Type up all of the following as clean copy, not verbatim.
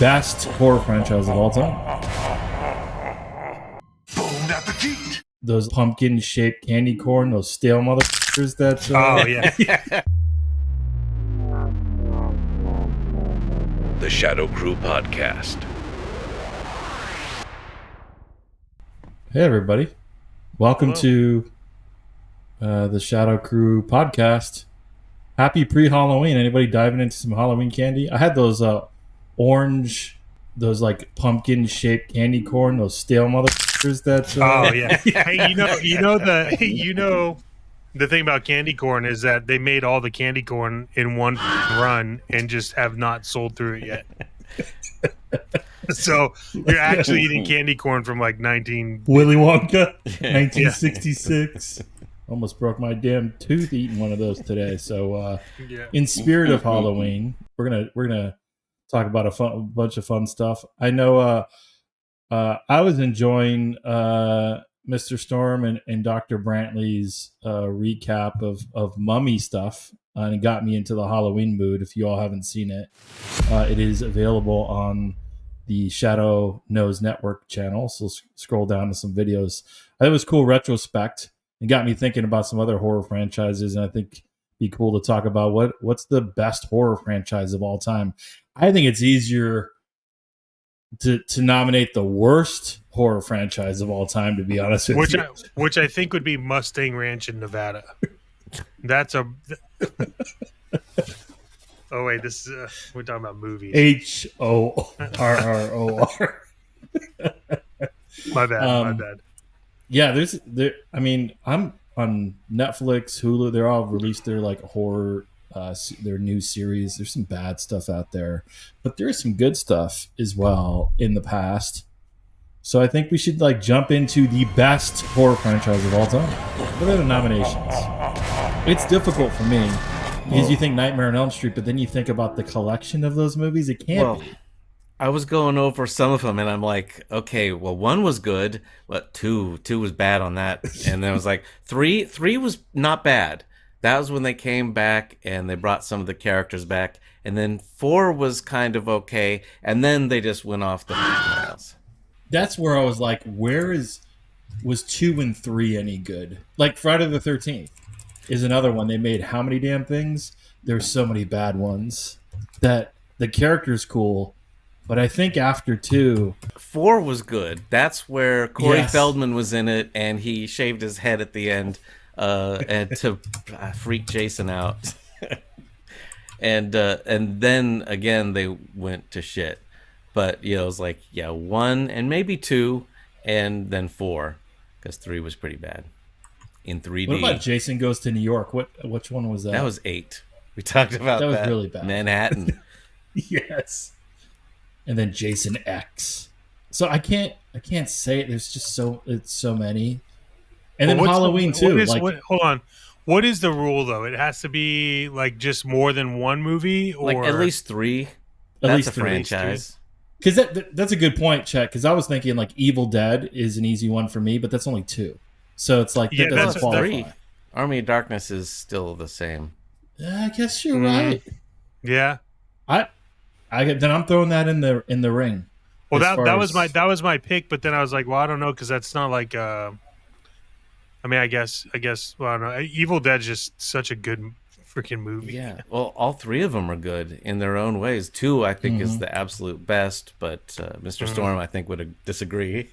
best horror franchise of all time. Bon appetit! Those pumpkin-shaped candy corn, those stale motherfuckers that... Oh, yeah. The Shadow Crew Podcast. Hey, everybody. Welcome Hello. to the Shadow Crew Podcast. Happy pre-Halloween. Anybody diving into some Halloween candy? I had those orange, those like pumpkin-shaped candy corn, those stale motherfuckers that... Oh, yeah. Hey, the thing about candy corn is that they made all the candy corn in one run and just have not sold through it yet. So you're actually eating candy corn from like Willy Wonka, 1966. Almost broke my damn tooth eating one of those today. So, in spirit of Halloween, we're gonna talk about a bunch of fun stuff. I know I was enjoying Mr. Storm and Dr. Brantley's recap of Mummy stuff, and it got me into the Halloween mood. If you all haven't seen it, it is available on the Shadow Knows Network channel. So scroll down to some videos. I thought it was cool retrospect. It got me thinking about some other horror franchises, and I think it'd be cool to talk about what's the best horror franchise of all time. I think it's easier to nominate the worst horror franchise of all time, to be honest with you. Which I think would be Mustang Ranch in Nevada. That's a... Oh, wait, this is... we're talking about movies. HORROR. My bad. Yeah, I'm on Netflix, Hulu. They're all released their like horror, their new series. There's some bad stuff out there, but there is some good stuff as well in the past. So I think we should like jump into the best horror franchise of all time. What are the nominations? It's difficult for me because you think Nightmare on Elm Street, but then you think about the collection of those movies. It can't be. I was going over some of them, and I'm like, okay, well, 1 was good, but two was bad on that, and then I was like, three was not bad. That was when they came back and they brought some of the characters back, and then 4 was kind of okay, and then they just went off the rails. That's where I was like, was 2 and 3 any good? Like Friday the 13th is another one. They made how many damn things? There's so many bad ones. That the character's cool. But I think after 2... 4 was good. That's where Corey Feldman was in it, and he shaved his head at the end and to freak Jason out. and then, again, they went to shit. But, it was like, 1 and maybe 2, and then 4, because 3 was pretty bad in 3D. What about Jason Goes to New York? Which one was that? That was 8. We talked about that. That was really bad. Manhattan. Yes. And then Jason X. So I can't say it. There's just so many. And then Halloween too. Hold on. What is the rule though? It has to be like just more than one movie, or like at least 3. That's a franchise. Because that's a good point, Chet. Because I was thinking like Evil Dead is an easy one for me, but that's only 2. So it's like that doesn't qualify. 3. Army of Darkness is still the same. I guess you're right. Yeah. Then I'm throwing that in the ring. Well, that was my pick, but then I was like, well, I don't know, because that's not like. I guess. Well, I don't know. Evil Dead's just such a good freaking movie. Yeah. Well, all 3 of them are good in their own ways. 2, I think, is the absolute best, but Mr. Storm, I think, would disagree.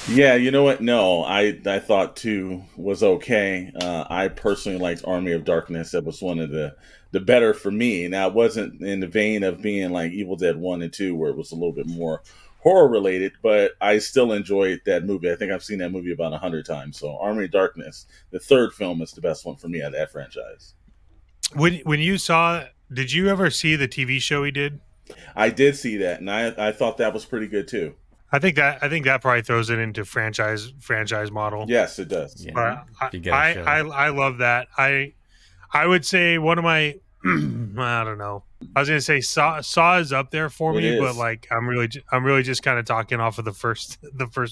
Yeah, you know what? No, I thought 2 was okay. I personally liked Army of Darkness. That was one of the better for me. Now, it wasn't in the vein of being like Evil Dead 1 and 2, where it was a little bit more horror related, but I still enjoyed that movie. I think I've seen that movie about 100 times. So Army of Darkness, the 3rd film, is the best one for me out of that franchise. When you saw, did you ever see the TV show he did? I did see that, and I thought that was pretty good too. I think that probably throws it into franchise model. Yes, it does. Yeah, I love that. I would say one of my I don't know. I was gonna say Saw is up there for It me, but is. like I'm really just kind of talking off of the first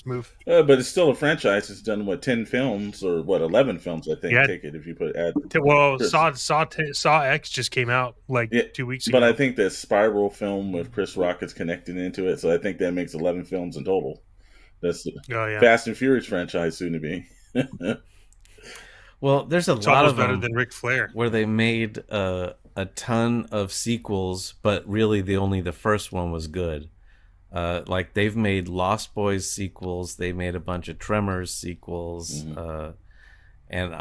movie. But it's still a franchise. It's done, 10 films or 11 films, I think, Yeah. take it if you add. Well, Chris. Saw X just came out like 2 weeks ago. But I think that Spiral film with Chris Rock is connected into it, so I think that makes 11 films in total. That's the Fast and Furious franchise soon to be. Well, there's a It's lot almost of better them than Ric Flair. where they made a ton of sequels, but really only the first one was good. Like they've made Lost Boys sequels, they made a bunch of Tremors sequels, and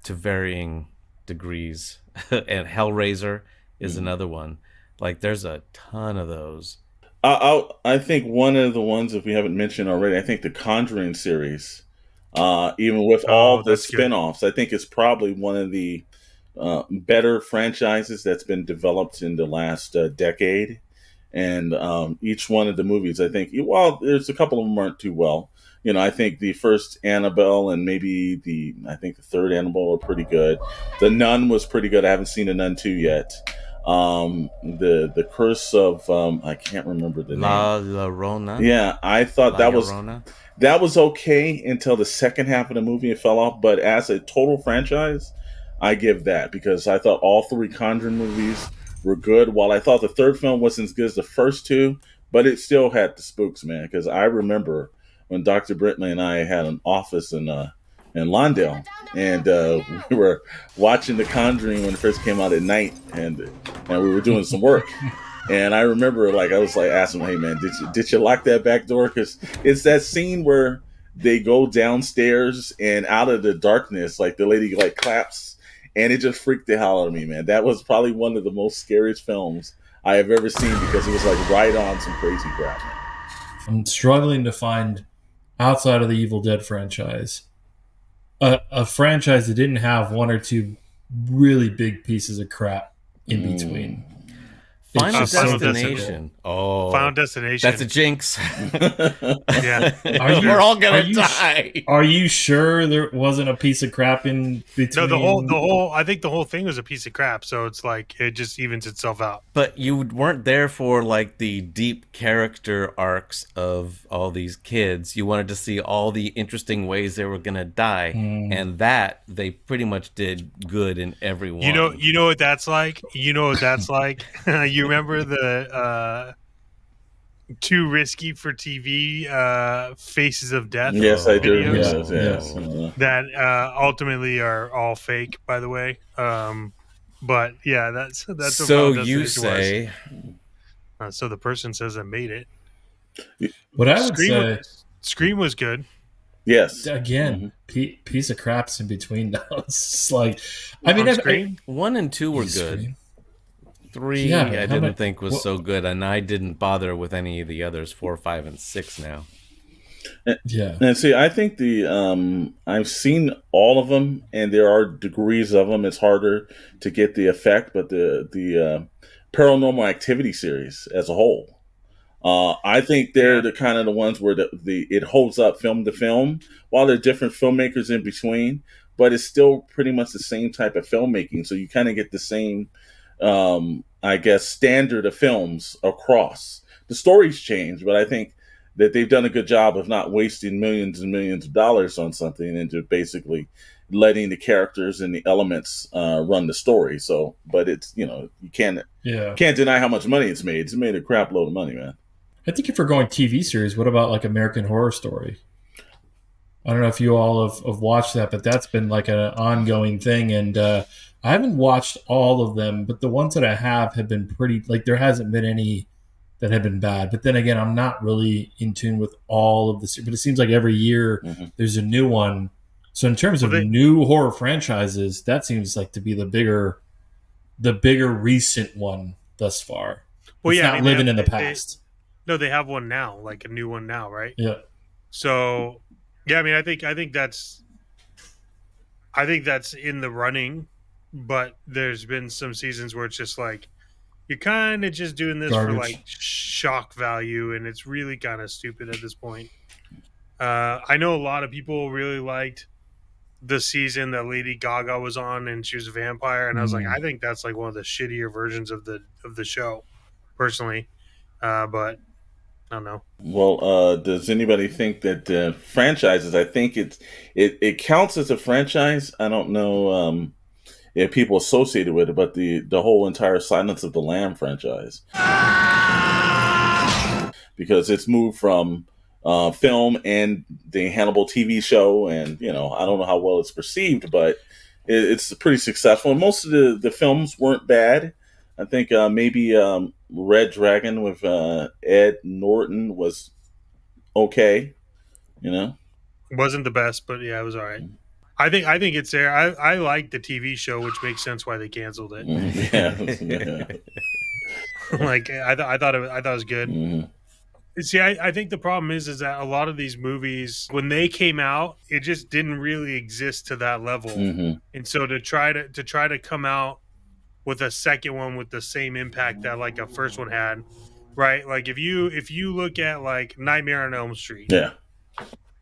to varying degrees. And Hellraiser is another one. Like there's a ton of those. I think one of the ones, if we haven't mentioned already, I think the Conjuring series, even with all the spinoffs, I think it's probably one of the better franchises that's been developed in the last decade. And each one of the movies, I think, while there's a couple of them aren't too well. I think the first Annabelle and maybe the third Annabelle are pretty good. The Nun was pretty good. I haven't seen the Nun 2 yet. The Curse of I can't remember the name. La Llorona. Yeah, I thought that was okay until the second half of the movie. It fell off, but as a total franchise, I give that, because I thought all three Conjuring movies were good. While I thought the third film wasn't as good as the first two, but it still had the spooks, man. Because I remember when Dr. Brittley and I had an office in Lawndale, and we were watching The Conjuring when it first came out at night, and we were doing some work. And I remember, I was asking him, "Hey man, did you lock that back door?" Because it's that scene where they go downstairs and out of the darkness, the lady claps, and it just freaked the hell out of me, man. That was probably one of the most scariest films I have ever seen, because it was right on some crazy crap, man. I'm struggling to find, outside of the Evil Dead franchise, a franchise that didn't have one or two really big pieces of crap in between. Final Destination. Final Destination. That's a jinx. Yeah. We're all gonna die. Are you sure there wasn't a piece of crap in between? No, I think the whole thing was a piece of crap, so it's it just evens itself out. But you weren't there for the deep character arcs of all these kids. You wanted to see all the interesting ways they were gonna die, and that they pretty much did good in every one. You know what that's like. You remember the Too Risky for TV Faces of Death? Yes, I do. Videos? Yes. That ultimately are all fake, by the way. But yeah, that's so you say. So the person says I made it. What I would say, Scream was good. Yes. Again, piece of craps in between those. Scream 1 and 2 were good. Scream. 3, I didn't think was so good, and I didn't bother with any of the others. 4, 5, and 6 now. Yeah. And see, I think I've seen all of them, and there are degrees of them. It's harder to get the effect, but the Paranormal Activity series as a whole, I think they're the kind of the ones where it holds up film to film, while there are different filmmakers in between, but it's still pretty much the same type of filmmaking. So you kind of get the same, standard of films across. The stories change, but I think that they've done a good job of not wasting millions and millions of dollars on something, and just basically letting the characters and the elements run the story. So, but it's, you can't deny how much money it's made. It's made a crap load of money, man. I think if we're going TV series, what about American Horror Story? I don't know if you all have watched that, but that's been an ongoing thing. And I haven't watched all of them, but the ones that I have been pretty, there hasn't been any that have been bad. But then again, I'm not really in tune with all of this. But it seems like every year there's a new one. So in terms of new horror franchises, that seems to be the bigger recent one thus far. Well, it's not living in the past. They have one now, a new one now, right? Yeah. So, yeah, I think that's in the running, but there's been some seasons where it's just you're kind of just doing this garbage. For shock value, and it's really kind of stupid at this point. I know a lot of people really liked the season that Lady Gaga was on, and she was a vampire, and I was like, I think that's like one of the shittier versions of the show, personally. But I don't know. Well, does anybody think that franchises? I think it counts as a franchise. I don't know if people associated with it, but the whole entire Silence of the Lamb franchise, because it's moved from film and the Hannibal TV show, and I don't know how well it's perceived, but it's pretty successful. And most of the films weren't bad. I think maybe Red Dragon with Ed Norton was okay. It wasn't the best, but yeah, it was all right. I think it's there. I like the TV show, which makes sense why they canceled it. Yeah. Like I thought it was good. Mm-hmm. See, I think the problem is that a lot of these movies, when they came out, it just didn't really exist to that level. Mm-hmm. And so to try to come out with a second one with the same impact that like a first one had, right? Like if you look at like Nightmare on Elm Street, Yeah,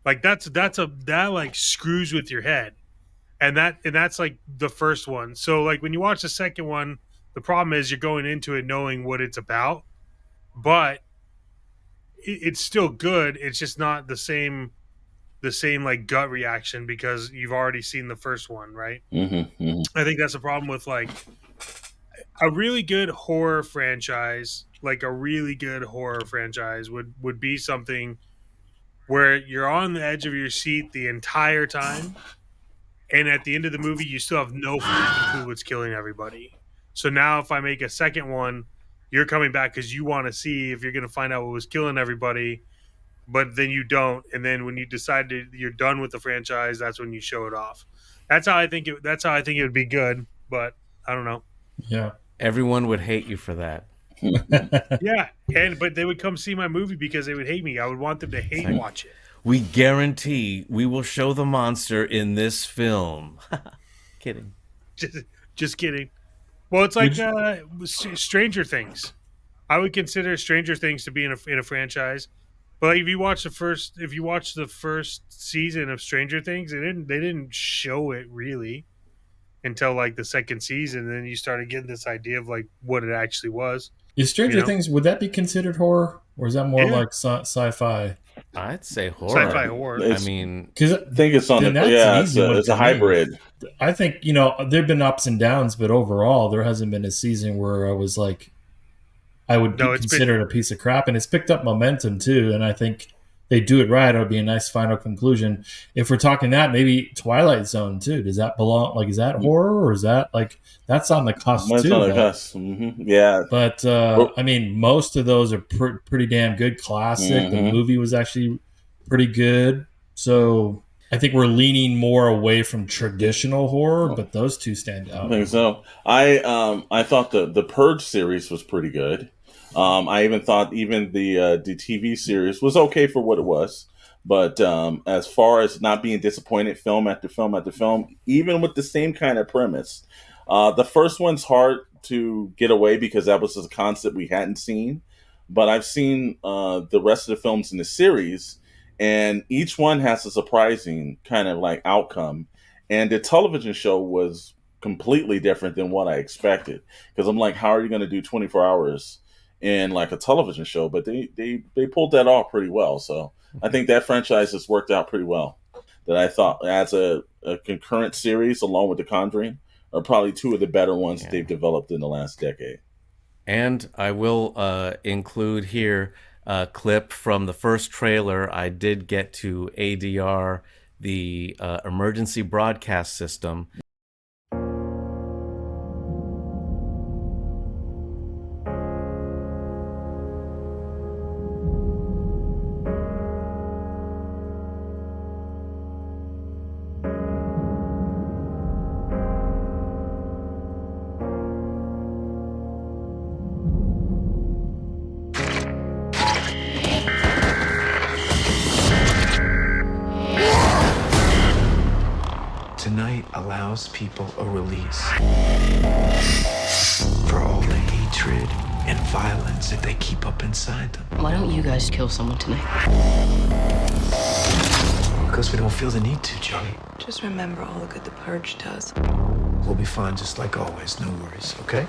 like that like screws with your head, and that's like the first one. So like when you watch the second one, the problem is you're going into it knowing what it's about, but it's still good. It's just not the same like gut reaction because you've already seen the first one, right? Mm-hmm. Mm-hmm. I think that's the problem with like a really good horror franchise. Like a really good horror franchise would be something where you're on the edge of your seat the entire time, and at the end of the movie you still have no clue what's killing everybody. So now if I make a second one, you're coming back because you want to see if you're going to find out what was killing everybody, but then you don't. And then when you decide you're done with the franchise, that's when you show it off. That's how I think it would be good, but I don't know. Yeah. Everyone would hate you for that. Yeah, but they would come see my movie because they would hate me. I would want them to hate watch it. We guarantee we will show the monster in this film. Kidding. Just kidding. Well, it's like Stranger Things. I would consider Stranger Things to be in a franchise, but like if you watch the first season of Stranger Things, they didn't show it really until like the second season, and then you started getting this idea of like what it actually was. Is Stranger Things, would that be considered horror, or is that more like sci-fi? I'd say horror. Sci-fi horror. I mean, because I think it's on it's a hybrid. I think there've been ups and downs, but overall, there hasn't been a season where I was like, I would consider it a piece of crap, and it's picked up momentum too. And I think they do it right. It'll be a nice final conclusion. If we're talking that, maybe Twilight Zone too. Does that belong? Like, is that horror, or is that like that's on the cusp too? On the cusp. Mm-hmm. Yeah, but I mean, most of those are pretty damn good. Classic. Mm-hmm. The movie was actually pretty good. So I think we're leaning more away from traditional horror, but those two stand out. I think so. I thought the Purge series was pretty good. I even thought the TV series was okay for what it was, but as far as not being disappointed, film after film after film, even with the same kind of premise, the first one's hard to get away because that was a concept we hadn't seen, but I've seen the rest of the films in the series, and each one has a surprising kind of like outcome, and the television show was completely different than what I expected, because I'm like, how are you going to do 24 hours in like a television show? But they pulled that off pretty well. So I think that franchise has worked out pretty well. That I thought as a concurrent series along with the Conjuring are probably two of the better ones they've developed in the last decade. And I will include here a clip from the first trailer. I did get to ADR the emergency broadcast system. Tonight allows people a release for all the hatred and violence that they keep up inside them. Why don't you guys kill someone tonight? Because we don't feel the need to, Johnny. Just remember all the good the Purge does. We'll be fine just like always. No worries, okay?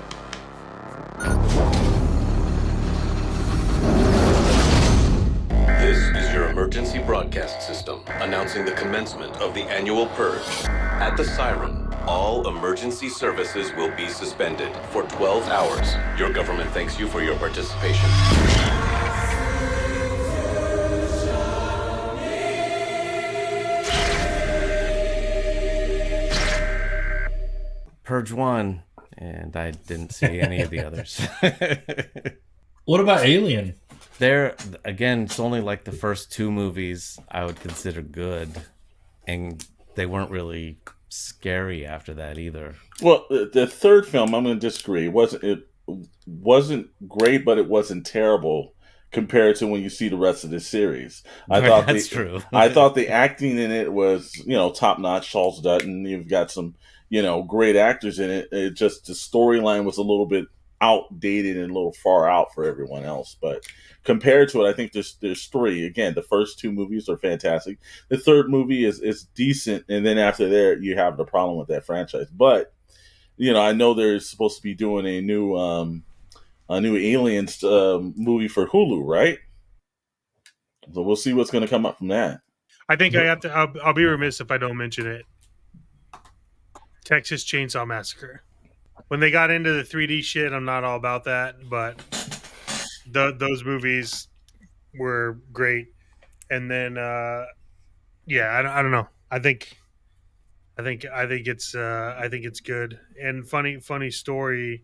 This is your emergency broadcast system announcing the commencement of the annual purge. At the siren, all emergency services will be suspended for 12 hours. Your government thanks you for your participation. Purge 1, and I didn't see any of the others. What about Alien? There, again, it's only like the first 2 movies I would consider good, and they weren't really scary after that either. Well, the third film, I'm going to disagree. It wasn't great, but it wasn't terrible compared to when you see the rest of the series. That's true. I thought the acting in it was, top notch. Charles Dutton, you've got some, great actors in it. It just the storyline was a little bit outdated and a little far out for everyone else. But compared to it, I think there's 3. Again, the first 2 movies are fantastic. The third movie is decent, and then after there, you have the problem with that franchise. But I know they're supposed to be doing a new Aliens movie for Hulu, right? So we'll see what's going to come up from that. I think I have to. I'll be remiss if I don't mention it. Texas Chainsaw Massacre. When they got into the 3D shit, I'm not all about that, but those movies were great. And then, I don't know. I think it's good and funny story.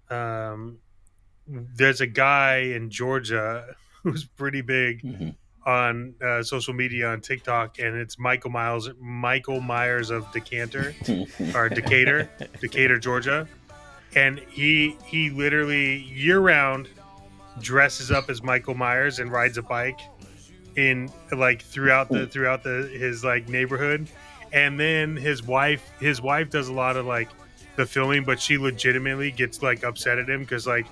There's a guy in Georgia who's pretty big on social media on TikTok, and it's Michael Myers of Decatur or Decatur, Georgia, and he literally year round dresses up as Michael Myers and rides a bike in like throughout his like neighborhood, and then his wife does a lot of like the filming, but she legitimately gets like upset at him because like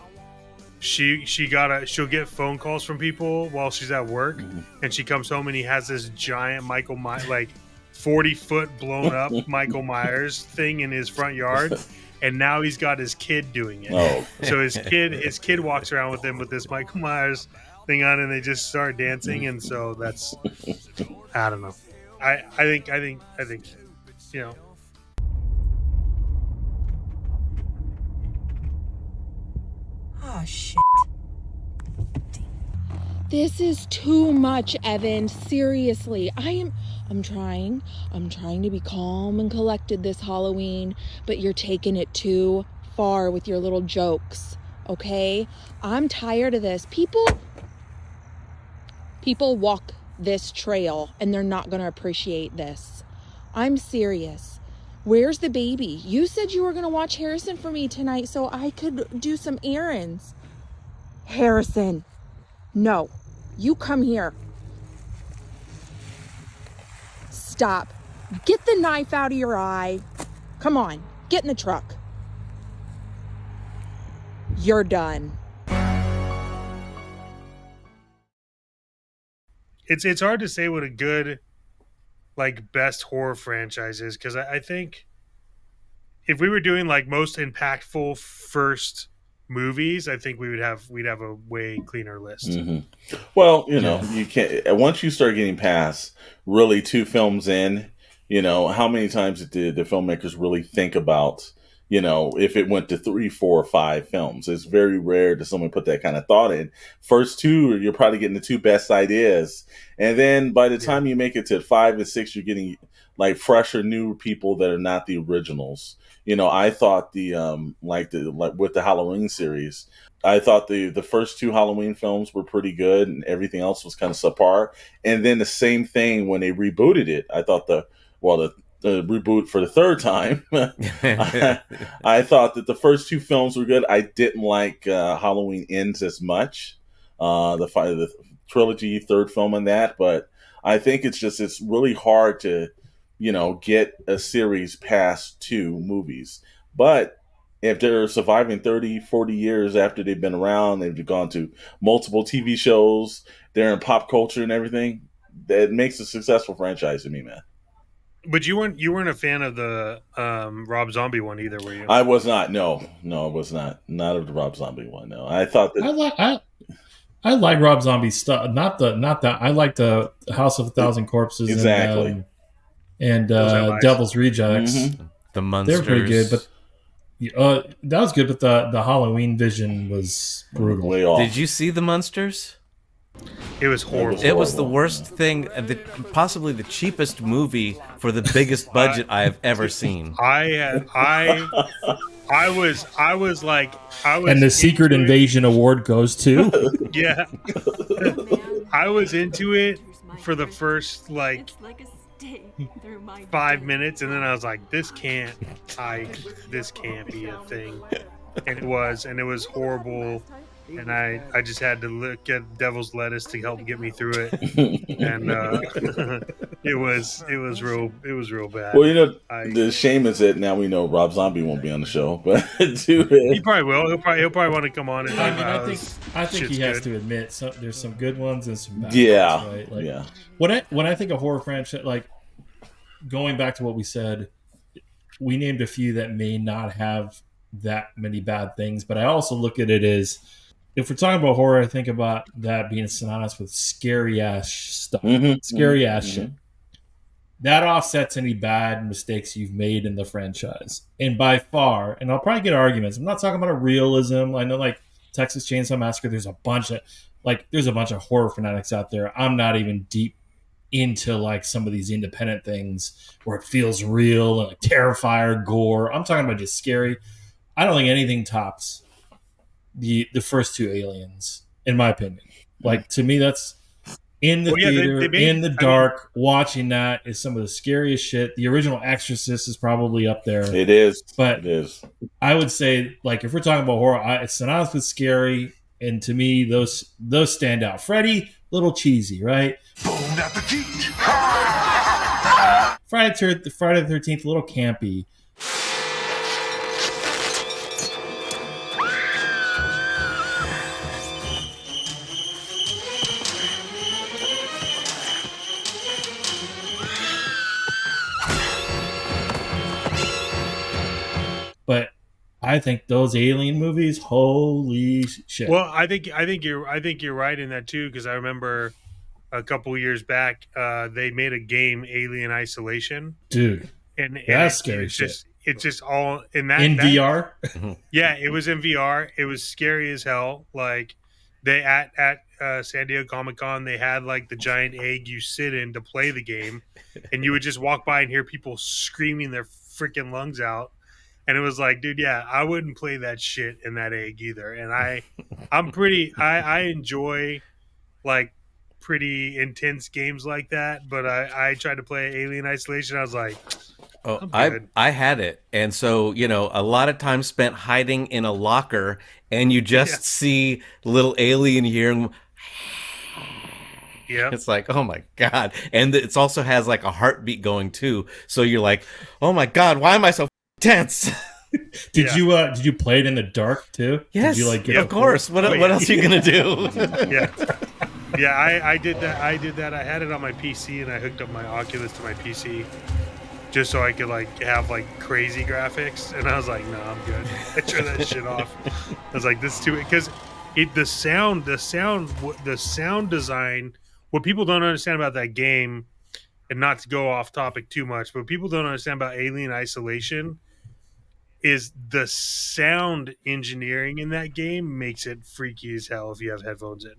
she'll get phone calls from people while she's at work, and she comes home and he has this giant Michael Myers, like 40-foot blown up Michael Myers thing in his front yard, and now he's got his kid doing it. So his kid walks around with him with this Michael Myers thing on, and they just start dancing, and so that's I don't know. I think Oh, shit. This is too much, Evan. Seriously. I'm trying to be calm and collected this Halloween, but you're taking it too far with your little jokes, okay? I'm tired of this. People walk this trail and they're not going to appreciate this. I'm serious. Where's the baby? You said you were going to watch Harrison for me tonight so I could do some errands. Harrison, no. You come here. Stop. Get the knife out of your eye. Come on, get in the truck. You're done. It's hard to say what a good like best horror franchise is, because I think if we were doing like most impactful first movies, I think we'd have a way cleaner list. Well, you can't once you start getting past really 2 films in, how many times did the filmmakers really think about, if it went to 3, 4, or 5 films? It's very rare that someone put that kind of thought in. First 2, you're probably getting the 2 best ideas, and then by the time you make it to 5 and 6, you're getting like fresher, new people that are not the originals. I thought with the Halloween series, I thought the first 2 Halloween films were pretty good, and everything else was kind of subpar. And then the same thing when they rebooted it. I thought the reboot for the third time, I thought that the first 2 films were good. I didn't like Halloween Ends as much, the trilogy, third film in that. But I think it's really hard to get a series past 2 movies. But if they're surviving 30, 40 years after they've been around, they've gone to multiple TV shows, they're in pop culture and everything, that makes a successful franchise to me, man. But you weren't a fan of the Rob Zombie one either, were you? I was not. No, I was not. Not of the Rob Zombie one. No, I thought that I like Rob Zombie stuff. Not the. I like the House of a Thousand Corpses. Exactly. And Devil's Rejects. Mm-hmm. The Monsters. They're pretty good, but that was good. But the Halloween vision was brutal. Way off. Did you see the Monsters? It was horrible. It was the worst thing, possibly the cheapest movie for the biggest budget I have ever seen. I was And the Secret Invasion Award goes to. Yeah. I was into it for the first 5 minutes, and then I was like, this can't be a thing. And it was horrible. And I just had to look at Devil's Lettuce to help get me through it, and it was real bad. Well, the shame is that now we know Rob Zombie won't be on the show, but he probably will. He'll probably want to come on and talk about. I think he has to admit there's some good ones and some bad ones, right? Yeah. When I think of horror franchise, like going back to what we said, we named a few that may not have that many bad things, but I also look at it as, if we're talking about horror, I think about that being synonymous with scary ass stuff, scary ass shit. That offsets any bad mistakes you've made in the franchise. And by far, and I'll probably get arguments, I'm not talking about a realism. I know, like Texas Chainsaw Massacre, there's a bunch of horror fanatics out there. I'm not even deep into like some of these independent things where it feels real and like Terrifier, gore. I'm talking about just scary. I don't think anything tops the first two Aliens, in my opinion. Like, to me, that's in the theater, in the dark, watching that is some of the scariest shit. The original Exorcist is probably up there. It is. But it is. I would say, like, if we're talking about horror, it's synonymous with scary, and to me, those stand out. Freddy, little cheesy, right? Bon appetit! Friday the 13th, a little campy. But I think those Alien movies, holy shit. Well, I think you're right in that too, because I remember a couple years back they made a game, Alien Isolation, dude, and that's scary shit. It's just all in that VR. Yeah, it was in VR. It was scary as hell. Like they at San Diego Comic-Con, they had like the giant egg you sit in to play the game, and you would just walk by and hear people screaming their freaking lungs out. And it was like, dude, yeah, I wouldn't play that shit in that egg either. And I enjoy like pretty intense games like that. But I tried to play Alien Isolation. I was like, I had it. And so, a lot of time spent hiding in a locker, and you just see little alien here. And yeah, it's like, oh my God. And it also has like a heartbeat going too. So you're like, oh my God, why am I so tense? Did you play it in the dark too? Yes, did you of course. What else are you gonna do? I did that. I had it on my PC, and I hooked up my Oculus to my PC just so I could like have like crazy graphics. And I was like, no, I'm good. I turned that shit off. I was like, this is too, because the sound design. What people don't understand about that game, and not to go off topic too much, but people don't understand about Alien Isolation is the sound engineering in that game makes it freaky as hell if you have headphones in.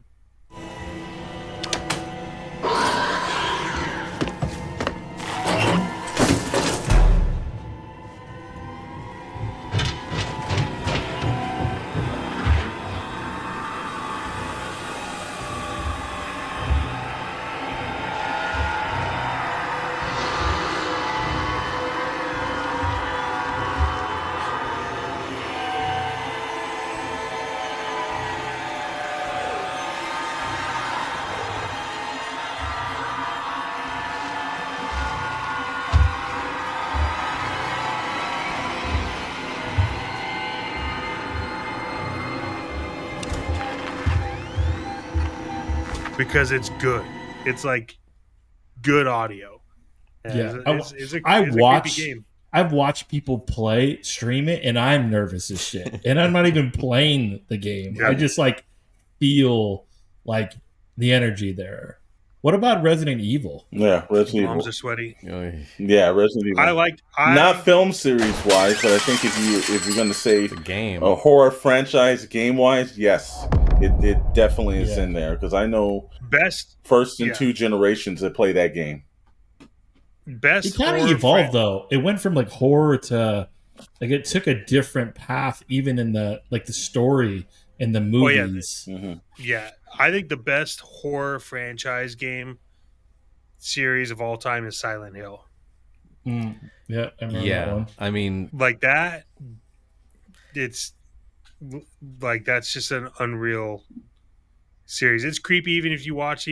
Because it's good. It's like good audio. Yeah, It's a creepy game. I've watched people stream it, and I'm nervous as shit. And I'm not even playing the game. Yeah. I just like feel like the energy there. What about Resident Evil? Yeah, Resident Evil. Palms are sweaty. Yeah, Resident Evil. Not film series wise, but I think if you're going to say the game, a horror franchise game wise, yes, it definitely is in there because I know first and two generations that play that game. It kind of evolved though. It went from like horror to like it took a different path, even in the story in the movies. Yeah, I think the best horror franchise game series of all time is Silent Hill. Yeah, I remember that one. I mean, like that. It's like that's just an unreal series. It's creepy even if you watch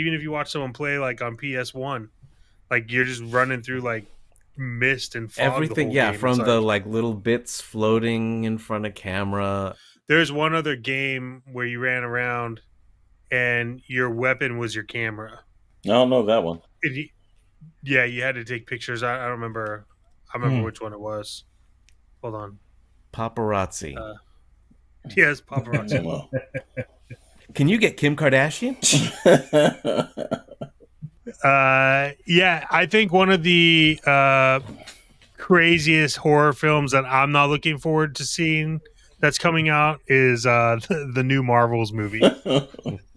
someone play like on PS1. Like you're just running through like mist and fog. Everything, the whole game. From it's the like little bits floating in front of camera. There's one other game where you ran around and your weapon was your camera. I don't know that one. Yeah, you had to take pictures. I don't remember. I remember which one it was. Hold on. Paparazzi. Yes, paparazzi. Well. Can you get Kim Kardashian? Yeah, I think one of the craziest horror films that I'm not looking forward to seeing that's coming out is the new Marvels movie.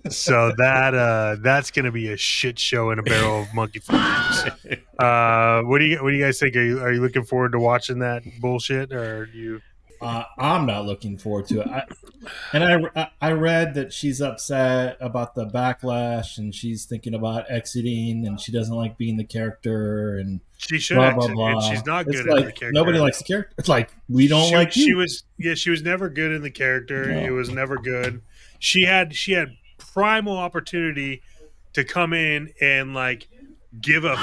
So that's gonna be a shit show in a barrel of monkey farts. What do you guys think? Are you looking forward to watching that bullshit, or do you? I'm not looking forward to it. I read that she's upset about the backlash, and she's thinking about exiting, and she doesn't like being the character, and she should blah, exit. blah, blah. She's not it's good like, in the character. Nobody likes the character. It's like we don't like you. She was never good in the character. No. It was never good. She had primal opportunity to come in and like give a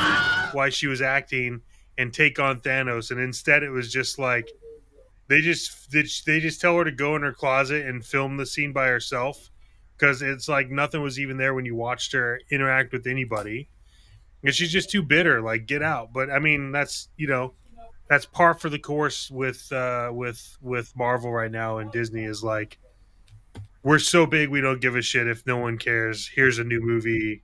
why she was acting and take on Thanos, and instead it was just like they just tell her to go in her closet and film the scene by herself because it's like nothing was even there when you watched her interact with anybody, and she's just too bitter. Like get out. But I mean that's that's par for the course with Marvel right now, and Disney is like, we're so big we don't give a shit if no one cares. Here's a new movie.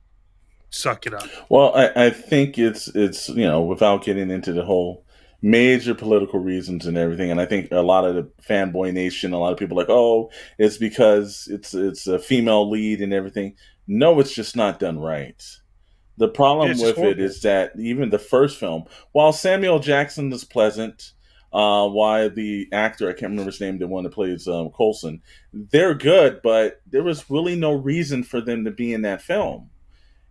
Suck it up. Well, I think it's without getting into the whole major political reasons and everything, and I think a lot of the fanboy nation, a lot of people are like, oh, it's because it's a female lead and everything. No, it's just not done right. The problem with it is that even the first film, while Samuel Jackson is pleasant, why the actor, I can't remember his name, the one that plays Coulson, they're good, but there was really no reason for them to be in that film.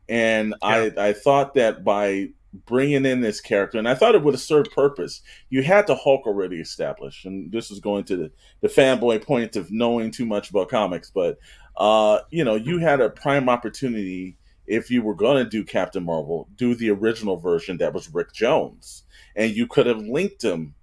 And I thought that by bringing in this character, and I thought it would have served purpose, you had the Hulk already established. And this is going to the fanboy point of knowing too much about comics, but you had a prime opportunity. If you were going to do Captain Marvel, do the original version that was Rick Jones, and you could have linked him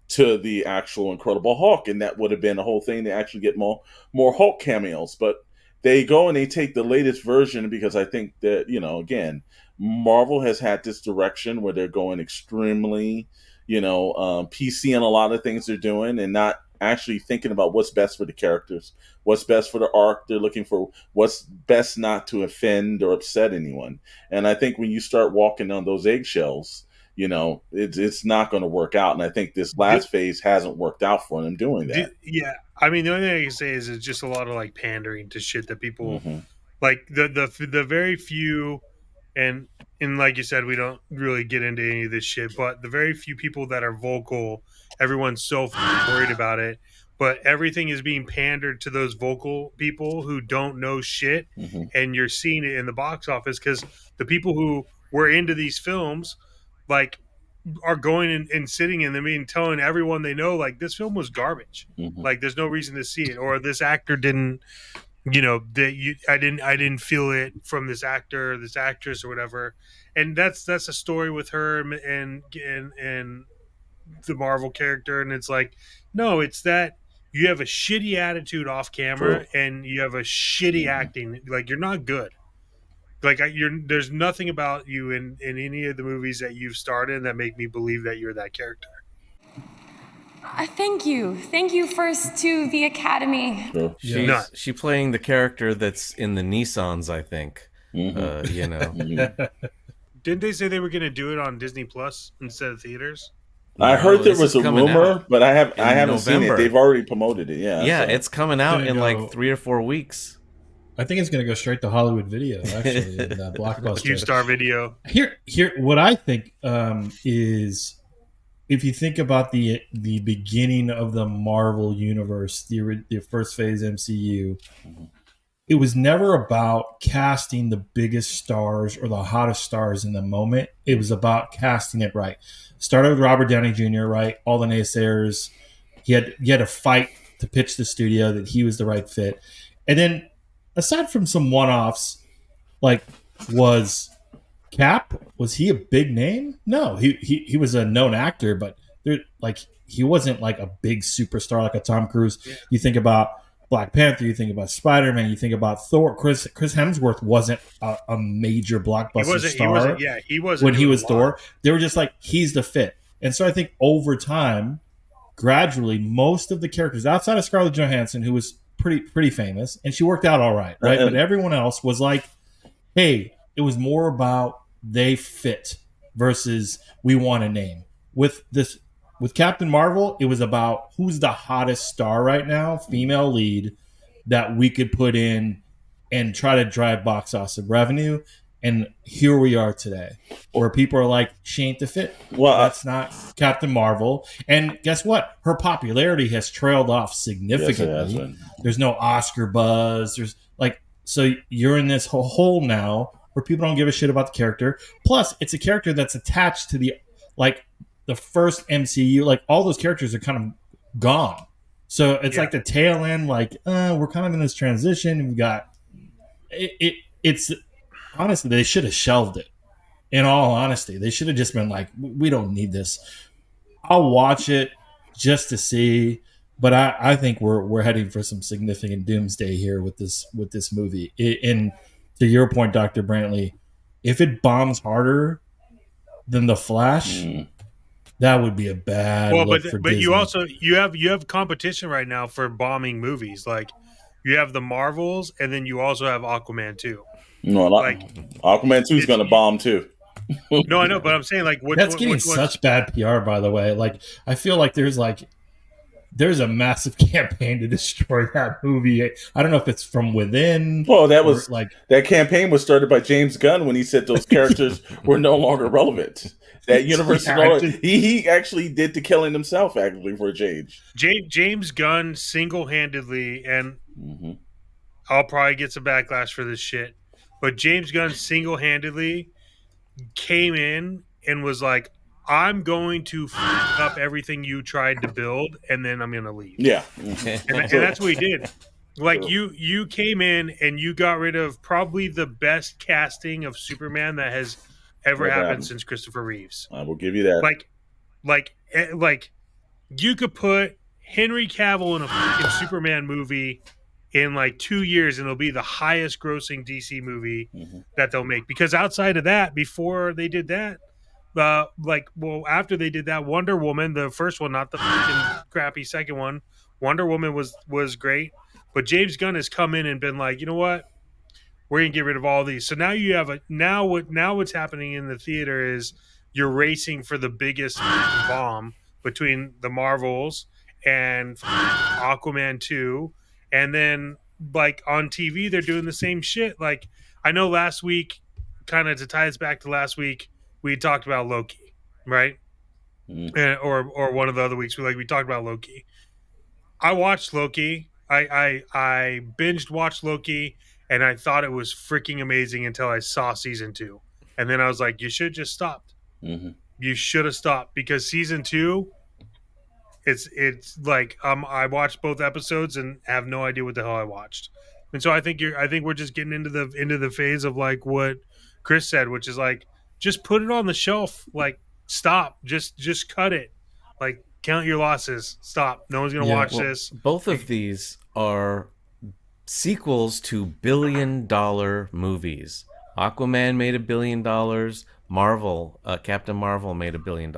to the actual Incredible Hulk, and that would have been a whole thing to actually get more Hulk cameos. But they go and they take the latest version because I think that, again, Marvel has had this direction where they're going extremely, PC on a lot of things they're doing and not actually thinking about what's best for the characters, what's best for the arc they're looking for, what's best not to offend or upset anyone. And I think when you start walking on those eggshells, it's not going to work out. And I think this last phase hasn't worked out for them doing that. Yeah. I mean, the only thing I can say is it's just a lot of like pandering to shit that people like the very few, and like you said, we don't really get into any of this shit, but the very few people that are vocal, everyone's so worried about it, but everything is being pandered to those vocal people who don't know shit. And you're seeing it in the box office because the people who were into these films like are going and sitting in them and telling everyone they know like this film was garbage. Like there's no reason to see it, or this actor didn't, I didn't feel it from this actor, this actress, or whatever. And that's a story with her and the Marvel character, and it's like, no, it's that you have a shitty attitude off camera and you have a shitty acting. Like you're not good. Like there's nothing about you in any of the movies that you've starred that make me believe that you're that character. Thank you first to the Academy. Sure. She's playing the character that's in the Nissans, I think. Mm-hmm. You know. Didn't they say they were going to do it on Disney Plus instead of theaters? I heard there was a rumor, but I haven't seen it. They've already promoted it. Yeah, so. It's coming out in like 3 or 4 weeks. I think it's going to go straight to Hollywood Video, actually, in Blockbuster. Q-Star Video. Here, what I think is, if you think about the beginning of the Marvel universe, the first phase MCU, it was never about casting the biggest stars or the hottest stars in the moment. It was about casting it right. Started with Robert Downey Jr., right? All the naysayers. He had to fight to pitch the studio that he was the right fit. And then, aside from some one-offs, like, was Cap, was he a big name? No, he was a known actor, but he wasn't like a big superstar like a Tom Cruise. Yeah. You think about Black Panther, you think about Spider-Man, you think about Thor. Chris Hemsworth wasn't a major blockbuster star. He wasn't when he was Thor. They were just like, he's the fit. And so I think over time, gradually, most of the characters outside of Scarlett Johansson, who was pretty famous, and she worked out all right? But everyone else was like, hey, it was more about they fit versus we want a name. With Captain Marvel, it was about who's the hottest star right now, female lead, that we could put in and try to drive box office revenue. And here we are today, where people are like, she ain't the fit. Well, that's not Captain Marvel. And guess what? Her popularity has trailed off significantly. Yes, there's no Oscar buzz. There's so you're in this hole now where people don't give a shit about the character. Plus, it's a character that's attached to the first MCU. Like, all those characters are kind of gone. So it's like the tail end, we're kind of in this transition. And we've got it's honestly, they should have shelved it. In all honesty, they should have just been like, we don't need this. I'll watch it just to see, but I think we're heading for some significant doomsday here with this movie. And to your point, Dr. Brantley, if it bombs harder than The Flash, that would be a bad look for Disney. You also you have competition right now for bombing movies. Like, you have the Marvels, and then you also have Aquaman 2. No, Aquaman 2 is going to bomb too. No, I know, but I'm saying that's getting such bad PR. By the way, I feel like there's a massive campaign to destroy that movie. I don't know if it's from within. Well, that campaign was started by James Gunn when he said those characters were no longer relevant. That universe, he actually did the killing himself, actually, for a change. James Gunn single-handedly, and I'll probably get some backlash for this shit, but James Gunn single-handedly came in and was like, I'm going to fuck up everything you tried to build, and then I'm going to leave. Yeah. And that's what he did. You came in and you got rid of probably the best casting of Superman that has ever happened since Christopher Reeves. I will give you that. You could put Henry Cavill in a fucking Superman movie in 2 years, and it'll be the highest grossing DC movie that they'll make. Because outside of that, before they did that, after they did that, Wonder Woman, the first one, not the fucking crappy second one, Wonder Woman was great. But James Gunn has come in and been like, you know what? We're gonna get rid of all these. So now you have what's happening in the theater is you're racing for the biggest bomb between the Marvels and Aquaman 2, and then on TV they're doing the same shit. I know last week, kind of to tie us back to last week, we talked about Loki, right? Or one of the other weeks we talked about Loki. I watched Loki. I binged watched Loki, and I thought it was freaking amazing until I saw season 2, and then I was like, you should have just stopped. You should have stopped, because season 2, it's I watched both episodes and have no idea what the hell I watched. And so I think we're just getting into the phase of what Chris said, which is just put it on the shelf. Stop. Just cut it. Count your losses. Stop. No one's gonna watch this. Both of these are sequels to billion-dollar movies. Aquaman made $1 billion. Marvel, Captain Marvel made $1 billion.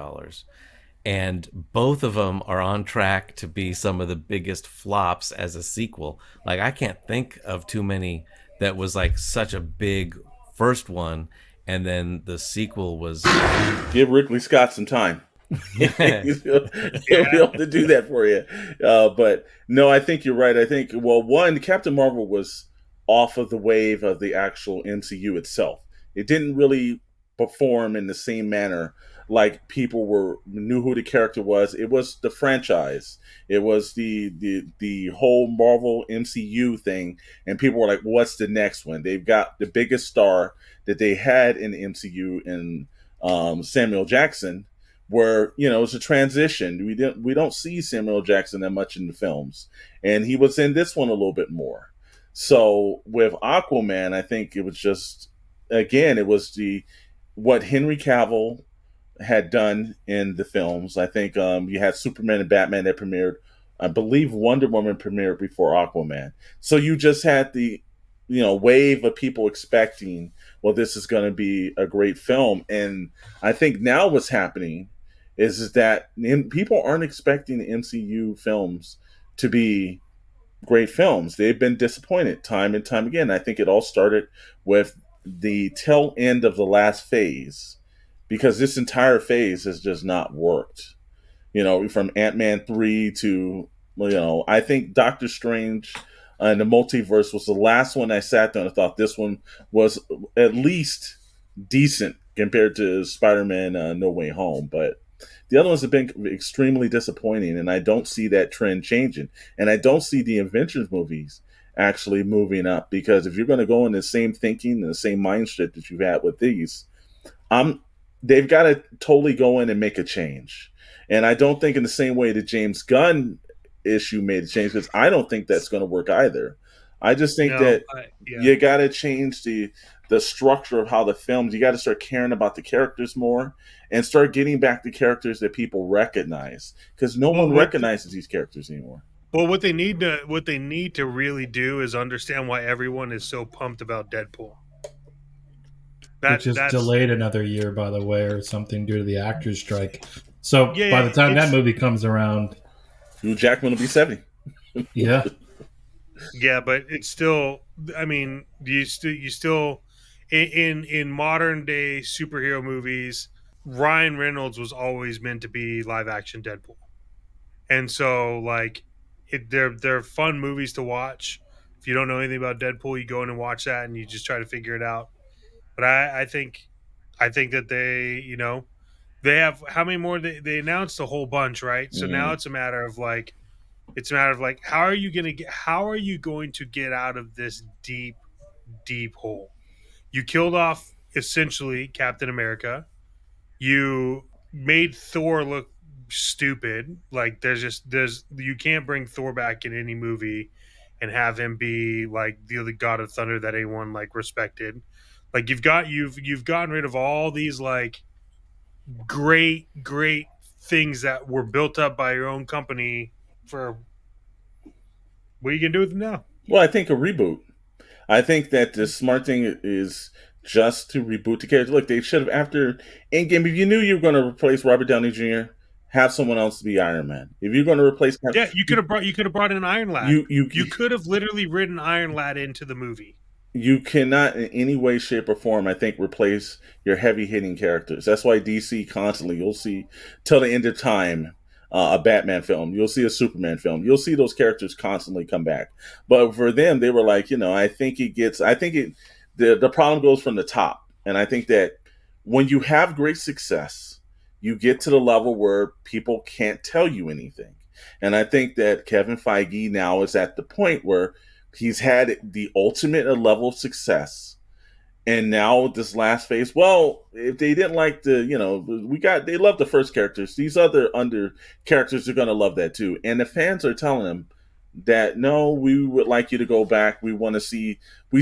And both of them are on track to be some of the biggest flops as a sequel. Like, I can't think of too many that was like such a big first one, and then the sequel was... Give Ridley Scott some time. He'll be able to do that for you. But no, I think you're right. I think, well, one, Captain Marvel was off of the wave of the actual MCU itself. It didn't really perform in the same manner like people knew who the character was. It was the franchise. It was the whole Marvel MCU thing, and people were like, "What's the next one?" They've got the biggest star that they had in the MCU in Samuel Jackson, where it's a transition. We don't see Samuel Jackson that much in the films, and he was in this one a little bit more. So with Aquaman, I think it was just, again, it was what Henry Cavill had done in the films. I think you had Superman and Batman that premiered. I believe Wonder Woman premiered before Aquaman. So you just had the wave of people expecting, well, this is going to be a great film. And I think now what's happening is that people aren't expecting the MCU films to be great films. They've been disappointed time and time again. I think it all started with the tail end of the last phase, because this entire phase has just not worked. From Ant-Man 3 to, I think Doctor Strange and the Multiverse was the last one I sat down and thought this one was at least decent compared to Spider-Man No Way Home. But the other ones have been extremely disappointing, and I don't see that trend changing. And I don't see the Avengers movies actually moving up, because if you're going to go in the same thinking and the same mindset that you've had with these, they've got to totally go in and make a change. And I don't think in the same way the James Gunn issue made a change, because I don't think that's going to work either. I just think you got to change the structure of how the films, you got to start caring about the characters more and start getting back the characters that people recognize, because no one recognizes these characters anymore. Well, what they need to really do is understand why everyone is so pumped about Deadpool. Which is delayed another year, by the way, or something due to the actors' strike. So by the time that movie comes around, Hugh Jackman will be 70. Yeah. Yeah, but it's still, I mean, you still in modern day superhero movies, Ryan Reynolds was always meant to be live action Deadpool. And so like they're fun movies to watch. If you don't know anything about Deadpool, you go in and watch that and you just try to figure it out. But I think that they have, how many more, they announced a whole bunch, right? So now it's a matter of like how are you going to get out of this deep hole? You killed off essentially Captain America. You made Thor look stupid. Like you can't bring Thor back in any movie and have him be like the god of thunder that anyone like respected. Like you've gotten rid of all these like great things that were built up by your own company. For what are you gonna do with them now? Well, I think a reboot. I think that the smart thing is just to reboot the character. Look, they should have, after Endgame, if you knew you were going to replace Robert Downey Jr., have someone else to be Iron Man. If you're going to replace, you could have brought in Iron Lad. You could have literally written Iron Lad into the movie. You cannot in any way, shape, or form, I think, replace your heavy-hitting characters. That's why DC constantly, you'll see, till the end of time, a Batman film, you'll see a Superman film, you'll see those characters constantly come back. But for them, they were like, I think the problem goes from the top. And I think that when you have great success, you get to the level where people can't tell you anything. And I think that Kevin Feige now is at the point where he's had the ultimate level of success. And now this last phase, well, if they didn't like they love the first characters. These other under characters are going to love that too. And the fans are telling them that, no, we would like you to go back. We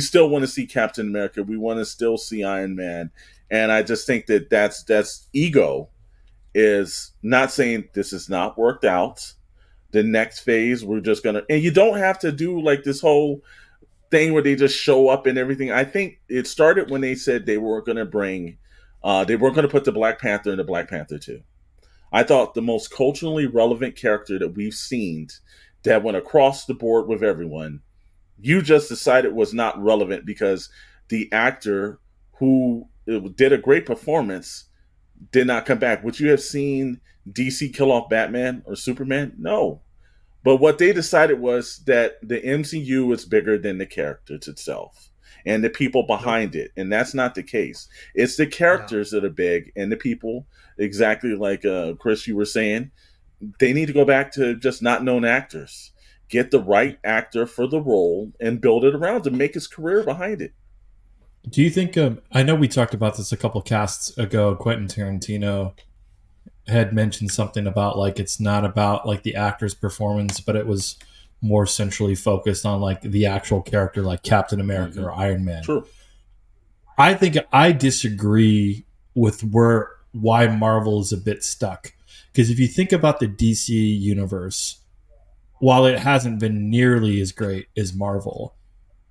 still want to see Captain America. We want to still see Iron Man. And I just think that that's ego, is not saying this has not worked out. The next phase, we're just going to, and you don't have to do like this whole thing where they just show up and everything. I think it started when they said they were going to put the Black Panther in the Black Panther 2. I thought the most culturally relevant character that we've seen that went across the board with everyone, you just decided was not relevant because the actor who did a great performance did not come back. Would you have seen DC kill off Batman or Superman? No. But what they decided was that the MCU is bigger than the characters itself and the people behind it. And that's not the case. It's the characters that are big, and the people, exactly like Chris, you were saying, they need to go back to just not known actors. Get the right actor for the role and build it around him, make his career behind it. Do you think, I know we talked about this a couple casts ago, Quentin Tarantino had mentioned something about like it's not about like the actor's performance, but it was more centrally focused on like the actual character, like Captain America or Iron Man. True. I think I disagree with why Marvel is a bit stuck. Because if you think about the DC universe, while it hasn't been nearly as great as Marvel,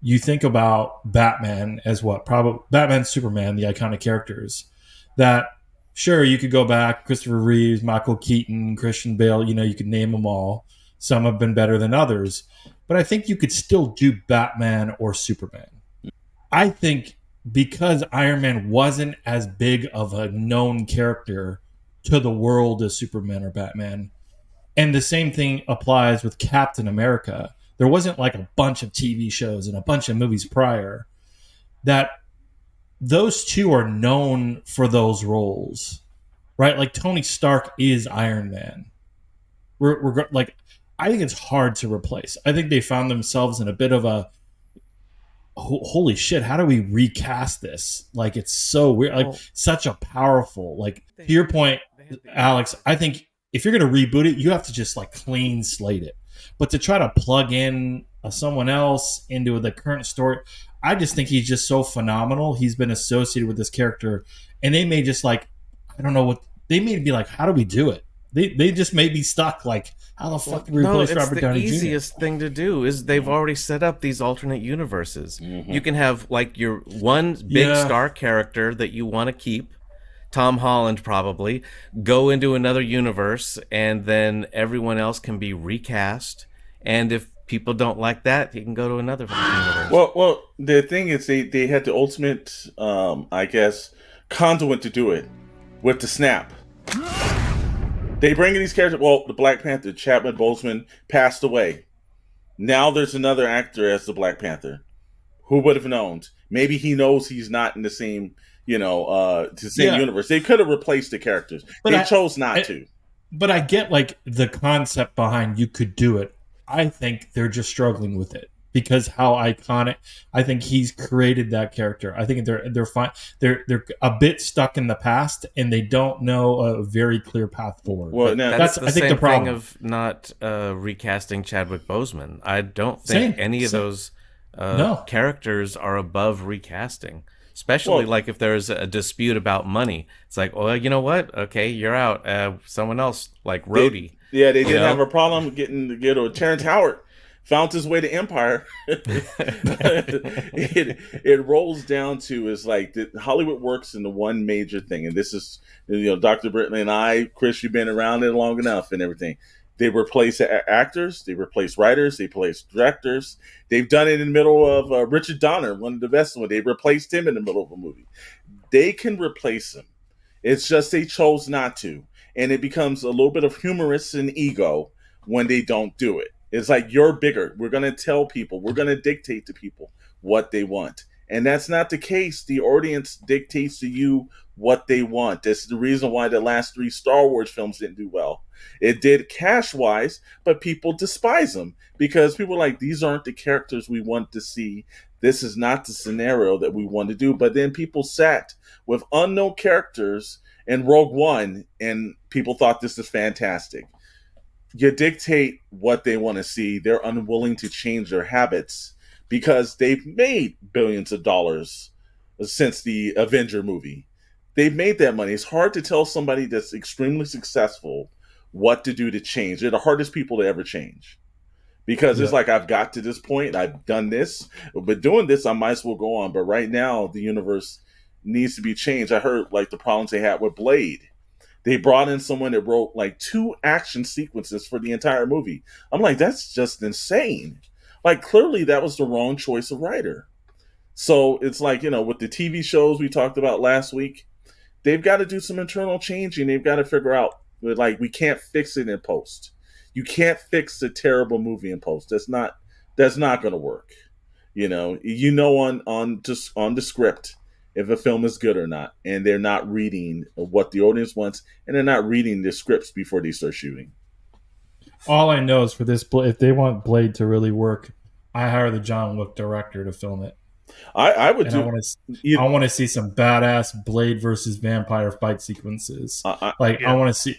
you think about Batman as what? Probably Batman, Superman, the iconic characters that. Sure, you could go back, Christopher Reeves, Michael Keaton, Christian Bale, you could name them all. Some have been better than others. But I think you could still do Batman or Superman. I think because Iron Man wasn't as big of a known character to the world as Superman or Batman, and the same thing applies with Captain America. There wasn't like a bunch of TV shows and a bunch of movies prior that those two are known for those roles, right? Like Tony Stark is Iron Man. We're like, I think it's hard to replace. I think they found themselves in a bit of a holy shit. How do we recast this? Like it's so weird, like such a powerful. Like to your point, Alex, I think if you're going to reboot it, you have to just like clean slate it. But to try to plug in someone else into the current story. I just think he's just so phenomenal. He's been associated with this character, and they may just like, I don't know what they may be like. How do we do it? They just may be stuck. Like, how the fuck do we replace Robert Downey Jr.? The easiest thing to do is they've already set up these alternate universes. You can have like your one big star character that you want to keep, Tom Holland probably, go into another universe, and then everyone else can be recast. And if people don't like that, you can go to another universe. Well, the thing is, they had the ultimate, I guess, conduit to do it with the snap. They bring in these characters. Well, the Black Panther, Chadwick Boseman, passed away. Now there's another actor as the Black Panther. Who would have known? Maybe he knows he's not in the same, universe. They could have replaced the characters. But they chose not to. But I get like the concept behind you could do it. I think they're just struggling with it because how iconic. I think he's created that character. I think they're fine. They're a bit stuck in the past, and they don't know a very clear path forward. Well, that's I think the problem thing of not recasting Chadwick Boseman. I don't think any of those characters are above recasting. Especially like if there's a dispute about money. It's like, well, you know what? Okay, you're out. Someone else, like Rhodey. They didn't have a problem getting Terrence Howard found his way to Empire. it rolls down to is like Hollywood works in the one major thing, and this is Dr. Brittley and I, Chris, you've been around it long enough and everything. They replace actors, they replace writers, they replace directors. They've done it in the middle of Richard Donner, one of the best ones. They replaced him in the middle of a movie. They can replace him. It's just they chose not to. And it becomes a little bit of humorous and ego when they don't do it. It's like, you're bigger. We're going to tell people. We're going to dictate to people what they want. And that's not the case. The audience dictates to you what they want. That's the reason why the last 3 Star Wars films didn't do well. It did cash-wise, but people despise them because people are like, these aren't the characters we want to see. This is not the scenario that we want to do. But then people sat with unknown characters in Rogue One, and people thought this is fantastic. You dictate what they want to see. They're unwilling to change their habits because they've made billions of dollars since the Avenger movie. They've made that money. It's hard to tell somebody that's extremely successful what to do to change. They're the hardest people to ever change because it's like I've got to this point, I've done this, but doing this, I might as well go on. But right now, the universe needs to be changed. I heard like the problems they had with Blade. They brought in someone that wrote like 2 action sequences for the entire movie. I'm like, that's just insane. Like, clearly that was the wrong choice of writer. So it's like, with the TV shows we talked about last week, they've got to do some internal changing. They've got to figure out, like, we can't fix it in post. You can't fix a terrible movie in post. That's not going to work. On the script if a film is good or not, and they're not reading what the audience wants, and they're not reading the scripts before they start shooting. All I know is for this, if they want Blade to really work, I hire the John Wick director to film it. I would. I want to see some badass Blade versus vampire fight sequences. I want to see,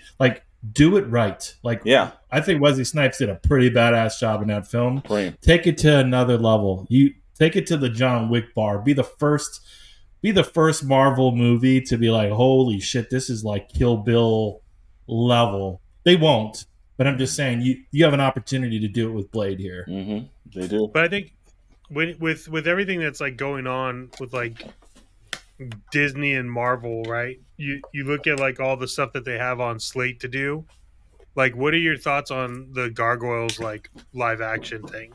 do it right. I think Wesley Snipes did a pretty badass job in that film. Right. Take it to another level. You take it to the John Wick bar. Be the first Marvel movie to be like, holy shit, this is like Kill Bill level. They won't. But I'm just saying, you have an opportunity to do it with Blade here. Mm-hmm. They do. But I think with everything that's like going on with like Disney and Marvel, right? You look at like all the stuff that they have on slate to do. Like, what are your thoughts on the Gargoyles like live action thing?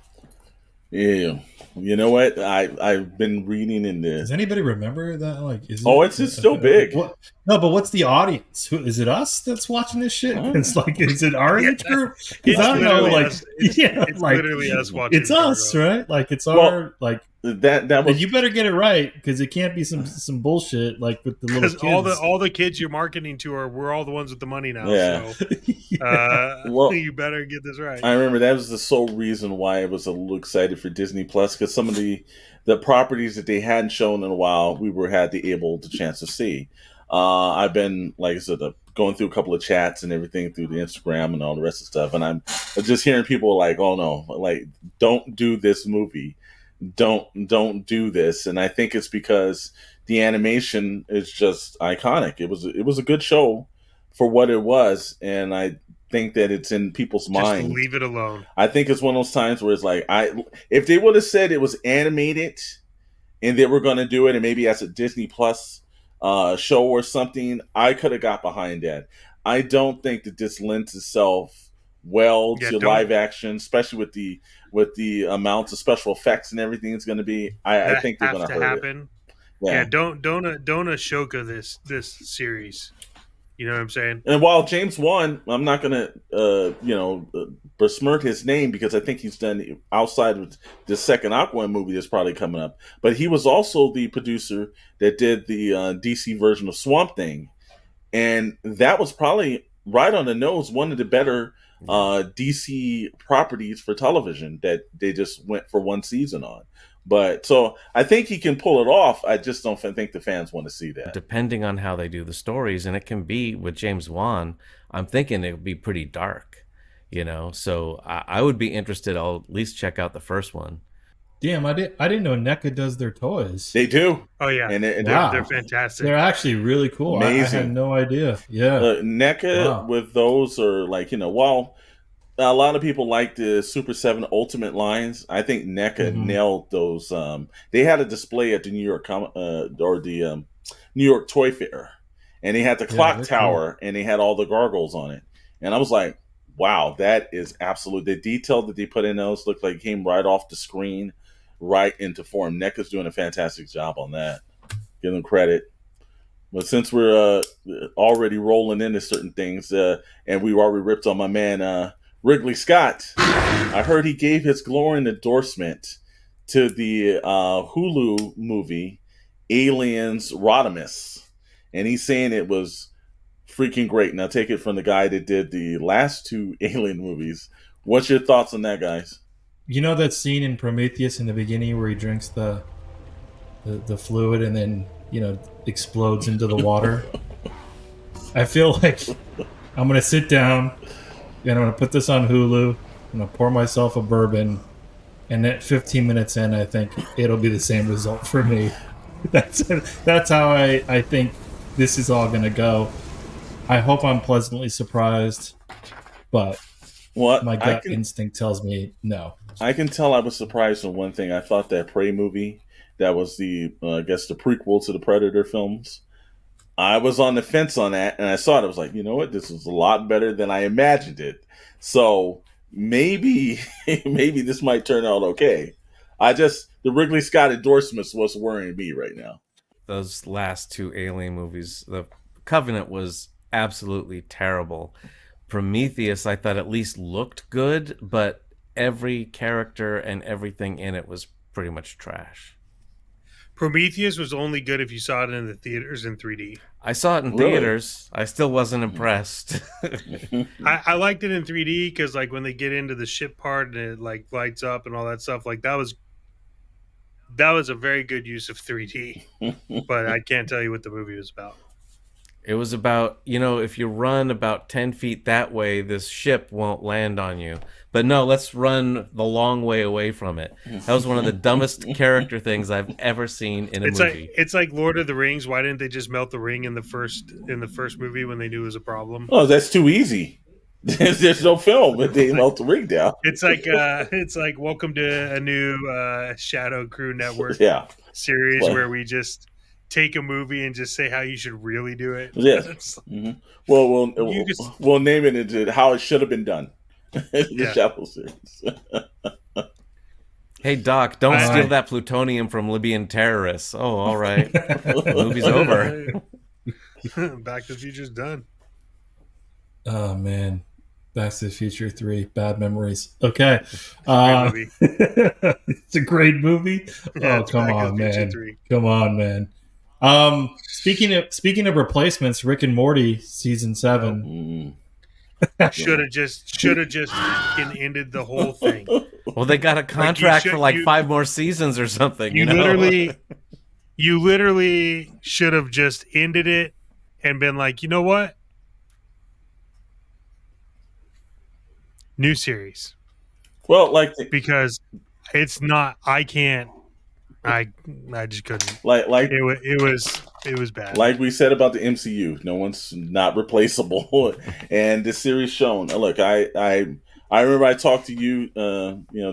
Yeah, you know what? I've been reading in this. Does anybody remember that? Like, it's still big. No, but what's the audience? Who is it? Us that's watching this shit? It's like, is it our age group? Because I don't know. Like, it's literally us watching. It's us, right? Like, it's our like. That was, you better get it right, because it can't be some bullshit like with the little kids. all the kids you're marketing to we're all the ones with the money now. Yeah. So you better get this right. I remember that was the sole reason why I was a little excited for Disney Plus, because some of the properties that they hadn't shown in a while, we had the chance to see. I've been, like I said, going through a couple of chats and everything through the Instagram and all the rest of stuff, and I'm just hearing people like, "Oh no, like don't do this movie." Don't do this. And I think it's because the animation is just iconic. It was a good show for what it was, and I think that it's in people's minds. Just leave it alone. I think it's one of those times where it's like, if they would have said it was animated and they were going to do it, and maybe as a Disney Plus show or something, I could have got behind that. I don't think that this lends itself well to live action, especially with the amounts of special effects and everything it's going to be. I think they're going to hurt happen. It. Yeah, don't Ashoka this series. You know what I'm saying? And while James Wan, I'm not going to besmirch his name, because I think he's done outside of the second Aquaman movie that's probably coming up. But he was also the producer that did the DC version of Swamp Thing, and that was probably right on the nose, one of the better DC properties for television that they just went for one season on. But so I think he can pull it off. I just don't think the fans want to see that. Depending on how they do the stories, and it can be with James Wan, I'm thinking it would be pretty dark, So I would be interested. I'll at least check out the first one. Damn, I didn't know NECA does their toys. They do. Oh yeah, and they're fantastic. They're actually really cool. Amazing. I had no idea. Yeah, NECA with those are like, while a lot of people like the Super 7 Ultimate lines, I think NECA nailed those. They had a display at the New York New York Toy Fair, and they had the clock tower, and they had all the gargoyles on it, and I was like, wow, that is absolute. The detail that they put in those looked like it came right off the screen, right into form. NECA's doing a fantastic job on that. Give them credit. But since we're already rolling into certain things, and we already ripped on my man Ridley Scott, I heard he gave his glowing endorsement to the Hulu movie Aliens Rodimus, and he's saying it was freaking great. Now take it from the guy that did the last 2 Alien movies. What's your thoughts on that, guys? You know that scene in Prometheus in the beginning where he drinks the fluid and then explodes into the water? I feel like I'm gonna sit down and I'm gonna put this on Hulu. I'm gonna pour myself a bourbon, and at 15 minutes in, I think it'll be the same result for me. That's how I think this is all gonna go. I hope I'm pleasantly surprised, but What my gut instinct tells me no. I can tell I was surprised on one thing. I thought that Prey movie, that was the I guess the prequel to the Predator films. I was on the fence on that, and I saw it. I was like, you know what? This was a lot better than I imagined it. So maybe this might turn out okay. The Ridley Scott endorsements was worrying me right now. Those last two Alien movies, the Covenant was absolutely terrible. Prometheus, I thought at least looked good, but every character and everything in it was pretty much trash. Prometheus was only good if you saw it in the theaters in 3D. I saw it in theaters. I still wasn't impressed. I liked it in 3D because like when they get into the ship part and it like lights up and all that stuff, like that was a very good use of 3D. But I can't tell you what the movie was about. It was about, if you run about 10 feet that way, this ship won't land on you. But no, let's run the long way away from it. That was one of the dumbest character things I've ever seen in a movie. It's like Lord of the Rings. Why didn't they just melt the ring in the first movie when they knew it was a problem? Oh, that's too easy. There's no film, but they melt the ring down. It's like welcome to a new Shadow Crew Network series where we just take a movie and just say how you should really do it. Yeah. Mm-hmm. Well, we'll name it into how it should have been done. The Shadow series. Hey, Doc, don't steal that plutonium from Libyan terrorists. Oh, all right. The movie's over. Back to the Future's done. Oh, man. Back to the Future 3. Bad memories. Okay. It's a great movie. Yeah, come on, man. Come on, man. Speaking of replacements, Rick and Morty season 7. Should have just fucking ended the whole thing. Well, they got a contract for 5 more seasons or something. You literally should have just ended it and been like, you know what? New series. Well, because it's not. I can't. I just couldn't. It was bad. Like we said about the MCU, no one's not replaceable, and the series shown. Look, I remember I talked to you,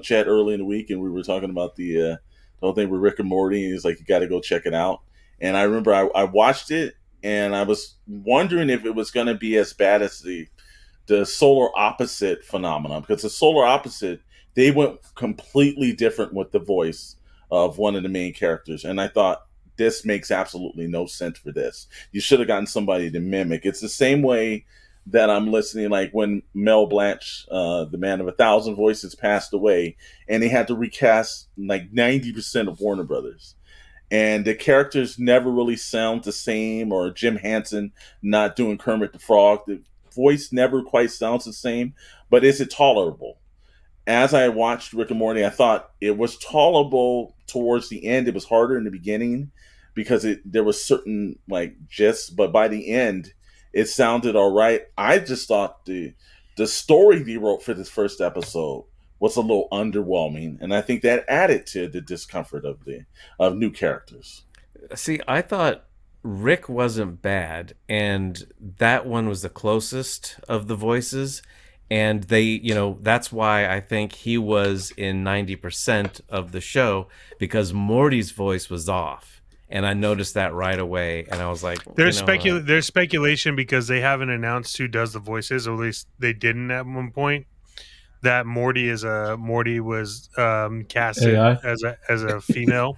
Chad, early in the week, and we were talking about the whole thing with Rick and Morty. And he's like, you got to go check it out. And I remember I watched it, and I was wondering if it was going to be as bad as the solar opposite phenomenon, because the solar opposite, they went completely different with the voice of one of the main characters, and I thought, this makes absolutely no sense for this. You should have gotten somebody to mimic. It's the same way that I'm listening, like when Mel Blanc, the man of 1,000 voices, passed away, and he had to recast like 90% of Warner Brothers. And the characters never really sound the same, or Jim Henson not doing Kermit the Frog. The voice never quite sounds the same, but is it tolerable? As I watched Rick and Morty, I thought it was tolerable towards the end. It was harder in the beginning because there was certain gists, but by the end, it sounded all right. I just thought the story they wrote for this first episode was a little underwhelming, and I think that added to the discomfort of new characters. See, I thought Rick wasn't bad, and that one was the closest of the voices. And they, that's why I think he was in 90% of the show, because Morty's voice was off. And I noticed that right away. And I was like, there's speculation because they haven't announced who does the voices, or at least they didn't at one point, that Morty was casted as a female.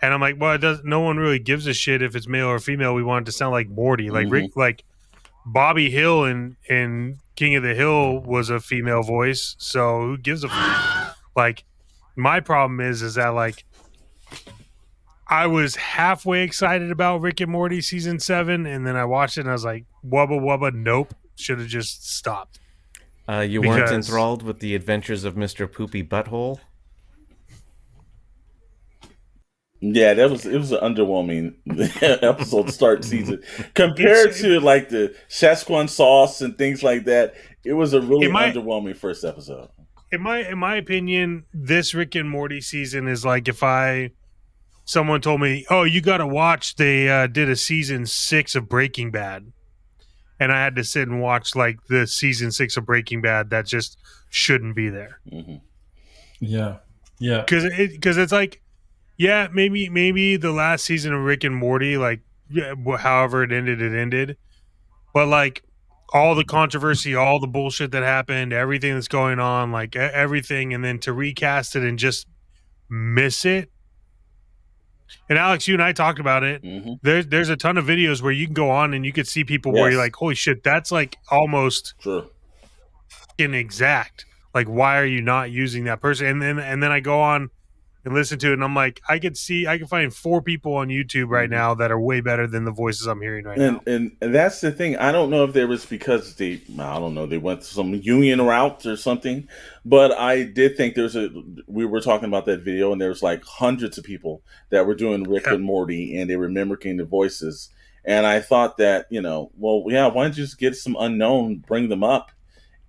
And I'm like, well, no one really gives a shit if it's male or female. We want it to sound like Morty. Like Rick, like Bobby Hill in King of the Hill was a female voice, so who gives a fuck? Like, my problem is that I was halfway excited about Rick and Morty season 7, and then I watched it and I was like, wubba wubba, nope, should have just stopped. You weren't enthralled with the adventures of Mr. Poopy Butthole? Yeah, it was an underwhelming episode to start season compared to the Szechuan sauce and things like that. It was a really underwhelming first episode. In my opinion, this Rick and Morty season is like if someone told me, "Oh, you got to watch. They did a season 6 of Breaking Bad," and I had to sit and watch like the season 6 of Breaking Bad that just shouldn't be there. Mm-hmm. Yeah, yeah. Because it's like, yeah, maybe the last season of Rick and Morty, like, yeah, however it ended, but like all the controversy, all the bullshit that happened, everything that's going on, like everything, and then to recast it and just miss it. And Alex, you and I talked about it. Mm-hmm. There's a ton of videos where you can go on and you could see people where you're like, holy shit, that's like almost inexact. Like, why are you not using that person? And then I go on and listen to it, and I'm like, I can find 4 people on YouTube right now that are way better than the voices I'm hearing right now. And that's the thing. I don't know if there was because they went some union route or something, but I did think we were talking about that video, and there was like hundreds of people that were doing Rick and Morty, and they were mimicking the voices. And I thought that, why don't you just get some unknown, bring them up,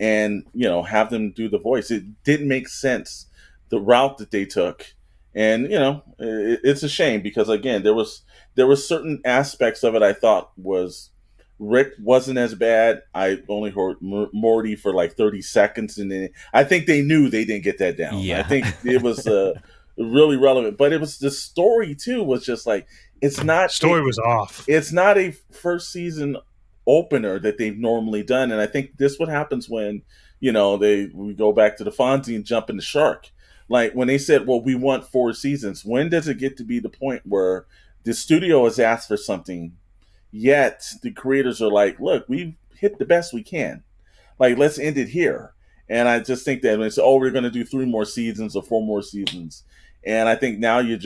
and, have them do the voice. It didn't make sense, the route that they took. And, it's a shame because, again, there was certain aspects of it I thought was Rick wasn't as bad. I only heard Morty for like 30 seconds. And then I think they knew they didn't get that down. Yeah. I think it was really relevant. But it was the story, too, was just like, story was off. It's not a first season opener that they've normally done. And I think this what happens when, we go back to the Fonzie and jump in the shark. Like when they said, well, we want 4 seasons, when does it get to be the point where the studio has asked for something, yet the creators are like, look, we've hit the best we can. Like, let's end it here. And I just think that when it's, we're going to do 3 more seasons or 4 more seasons. And I think now you're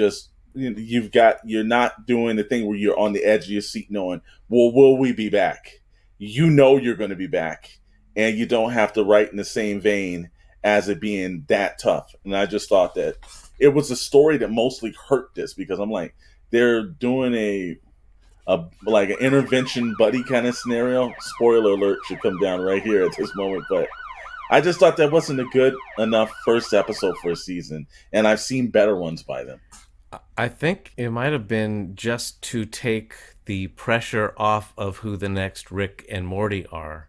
not doing the thing where you're on the edge of your seat knowing, well, will we be back? You're going to be back. And you don't have to write in the same vein as it being that tough. And I just thought that it was a story that mostly hurt this because I'm like, they're doing like an intervention buddy kind of scenario. Spoiler alert should come down right here at this moment. But I just thought that wasn't a good enough first episode for a season. And I've seen better ones by them. I think it might have been just to take the pressure off of who the next Rick and Morty are.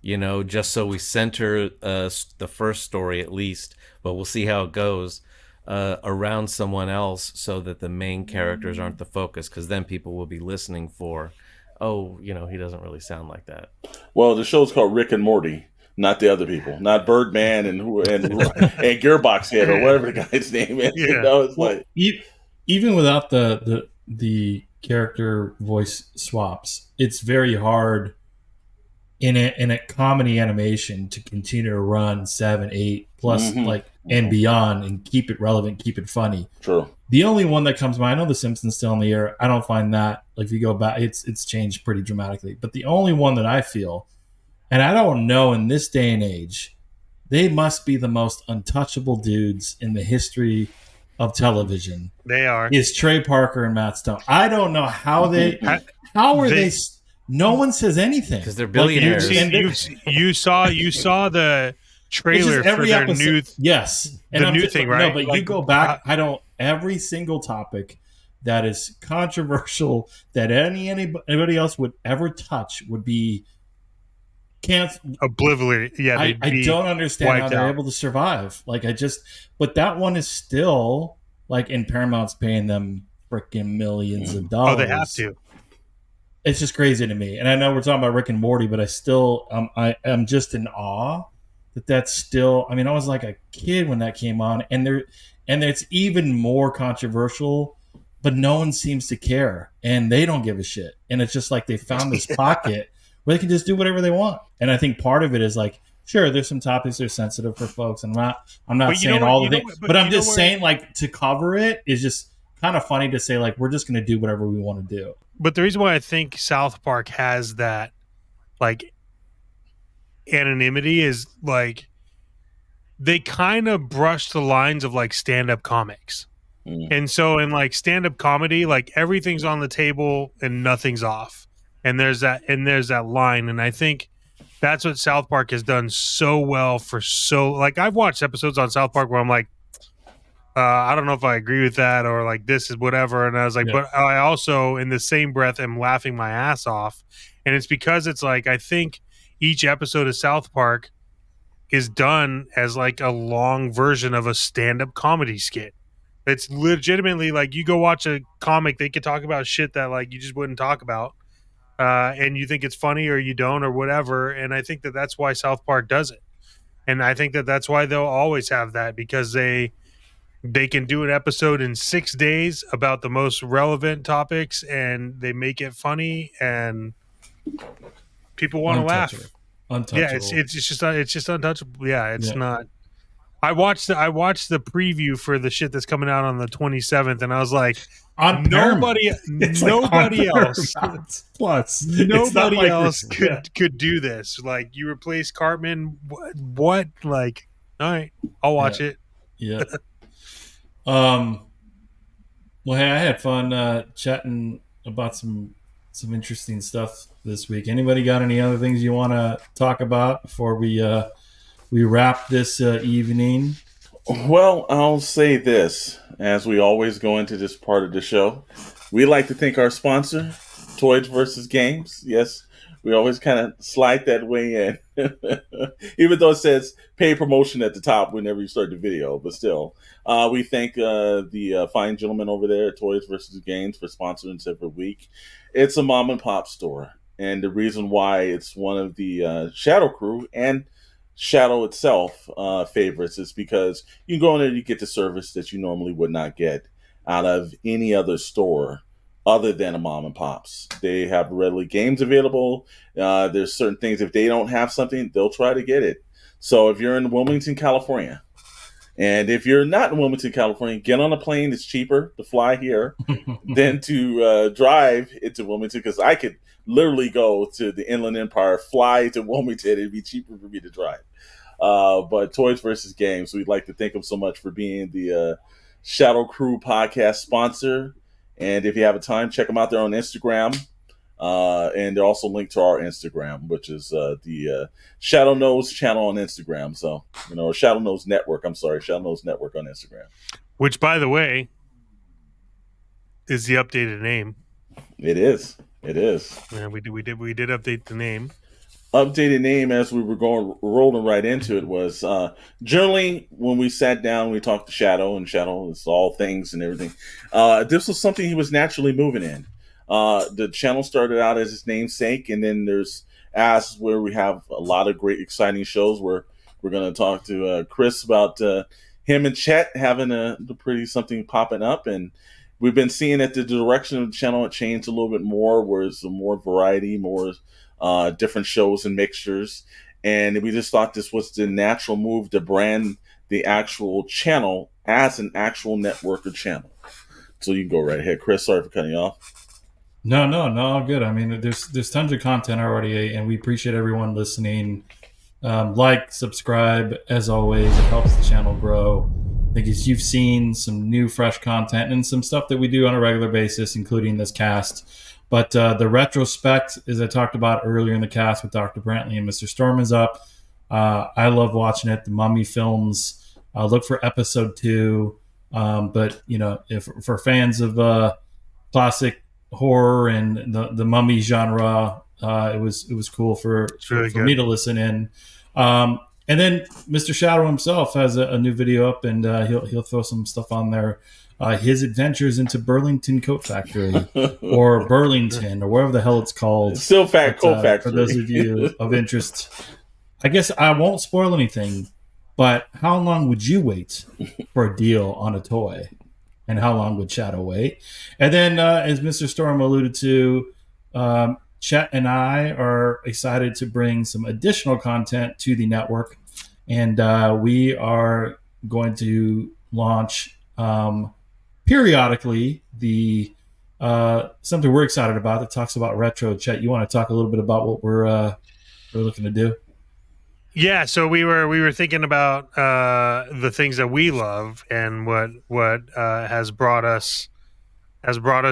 Just so we center the first story at least, but we'll see how it goes around someone else so that the main characters aren't the focus, because then people will be listening for, he doesn't really sound like that. Well, the show's called Rick and Morty, not the other people, not Birdman and Gearbox Head or whatever the guy's name is. Yeah. It's like even without the character voice swaps, it's very hard in a comedy animation to continue to run 7, 8 plus and beyond and keep it relevant, keep it funny. True. The only one that comes to mind, I know The Simpsons still in the air. I don't find that, like, if you go back, it's changed pretty dramatically. But the only one that I feel, and I don't know in this day and age, they must be the most untouchable dudes in the history of television. They are. Is Trey Parker and Matt Stone. I don't know how they no one says anything because they're billionaires. You saw the trailer for their new new thing, right? No, but you go back. Every single topic that is controversial that anybody else would ever touch would be canceled. Obliterated. Yeah, I don't understand how they're able to survive. But that one is still like, and Paramount's paying them freaking millions of dollars. Oh, they have to. It's just crazy to me. And I know we're talking about Rick and Morty, but I still, I'm just in awe that that's still, I was like a kid when that came on, and it's even more controversial, but no one seems to care, and they don't give a shit. And it's just like they found this pocket where they can just do whatever they want. And I think part of it is like, sure, there's some topics that are sensitive for folks. I'm not saying all the things, but I'm just saying, like, to cover it is just kind of funny to say, like, we're just going to do whatever we want to do. But the reason why I think South Park has that, like, anonymity is, like, they kind of brush the lines of, like, stand-up comics. And so in, like, stand-up comedy, like, everything's on the table and nothing's off. And there's that line. And I think that's what South Park has done so well for like, I've watched episodes on South Park where I'm like, I don't know if I agree with that or like this is whatever. And I was like, but I also in the same breath am laughing my ass off. And it's because it's like, I think each episode of South Park is done as like a long version of a stand-up comedy skit. It's legitimately like you go watch a comic, they could talk about shit that like you just wouldn't talk about. And you think it's funny or you don't or whatever. And I think that that's why South Park does it. And I think that that's why they'll always have that, because they can do an episode in 6 days about the most relevant topics and they make it funny and people want to laugh. Untouchable. Yeah, it's just untouchable. Yeah, it's not. I watched the preview for the shit that's coming out on the 27th, and I was like, nobody else plus nobody else could do this. Like, you replace Cartman, what? Like, all right, I'll watch it. Yeah. Well, hey, I had fun chatting about some interesting stuff this week. Anybody got any other things you want to talk about before we wrap this evening? Well, I'll say this. As we always go into this part of the show, we like to thank our sponsor, Toys vs. Games. Yes, we always kind of slide that way in. Even though it says pay promotion at the top whenever you start the video. But still, we thank the fine gentleman over there at Toys vs. Games for sponsoring us every week. It's a mom and pop store. And the reason why it's one of the Shadow crew and Shadow itself favorites is because you can go in there and you get the service that you normally would not get out of any other store other than a mom and pops. They have readily games available. There's certain things, if they don't have something, they'll try to get it. So if you're in Wilmington, California, and if you're not in Wilmington, California, get on a plane. It's cheaper to fly here than to drive into Wilmington, because I could literally go to the Inland Empire, fly to Wilmington. It'd be cheaper for me to drive. But Toys vs. Games, we'd like to thank them so much for being the Shadow Crew podcast sponsor. And if you have a time, check them out there on Instagram. And they're also linked to our Instagram, which is the Shadow Knows channel on Instagram. So, or Shadow Knows Network. I'm sorry, Shadow Knows Network on Instagram. Which, by the way, is the updated name. It is. Yeah, we did update the name. Updated name, as we were rolling right into it, was generally when we sat down, we talked to Shadow, and Shadow is all things and everything. This was something he was naturally moving in. The channel started out as his namesake, and then there's As, where we have a lot of great, exciting shows where we're going to talk to Chris about him and Chet having a pretty something popping up, and we've been seeing that the direction of the channel had changed a little bit more, where it's more variety, more different shows and mixtures. And we just thought this was the natural move to brand the actual channel as an actual network or channel. So you can go right ahead. Chris, sorry for cutting you off. No, all good. I mean, there's tons of content already, and we appreciate everyone listening. Like, subscribe, as always. It helps the channel grow. I think as you've seen some new, fresh content and some stuff that we do on a regular basis, including this cast. But the retrospect, as I talked about earlier in the cast with Dr. Brantley and Mr. Storm, is up. I love watching it. The Mummy films. Look for episode 2. But if for fans of classic horror and the Mummy genre, it was cool for me to listen in. And then Mr. Shadow himself has a new video up, and he'll throw some stuff on there. His adventures into Burlington Coat Factory, or Burlington, or whatever the hell it's called. Still Coat Factory. For those of you of interest, I guess I won't spoil anything. But how long would you wait for a deal on a toy? And how long would Shadow wait? And then, as Mr. Storm alluded to, Chet and I are excited to bring some additional content to the network. And we are going to launch periodically the something we're excited about that talks about retro. Chet, you want to talk a little bit about what we're looking to do? Yeah, so we were thinking about the things that we love and what has brought us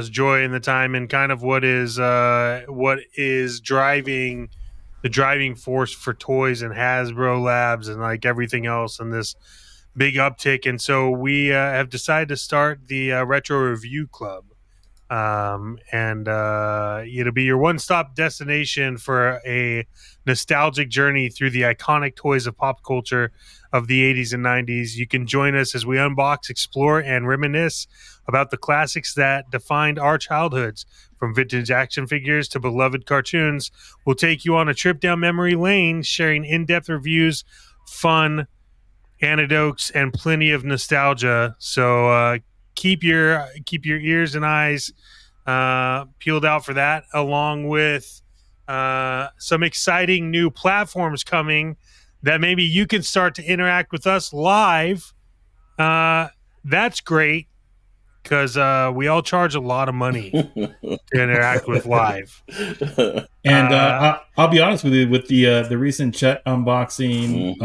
joy in the time, and kind of what is driving the driving force for toys and Hasbro Labs and like everything else in this big uptick, and so we have decided to start the Retro Review Club. And it'll be your one-stop destination for a nostalgic journey through the iconic toys of pop culture of the 80s and 90s. You can join us as we unbox, explore, and reminisce about the classics that defined our childhoods. From vintage action figures to beloved cartoons, we'll take you on a trip down memory lane, sharing in-depth reviews, fun anecdotes, and plenty of nostalgia. So keep your ears and eyes peeled out for that, along with some exciting new platforms coming that maybe you can start to interact with us live. That's great, because we all charge a lot of money to interact with live. And I'll be honest with you, with the recent Chet unboxing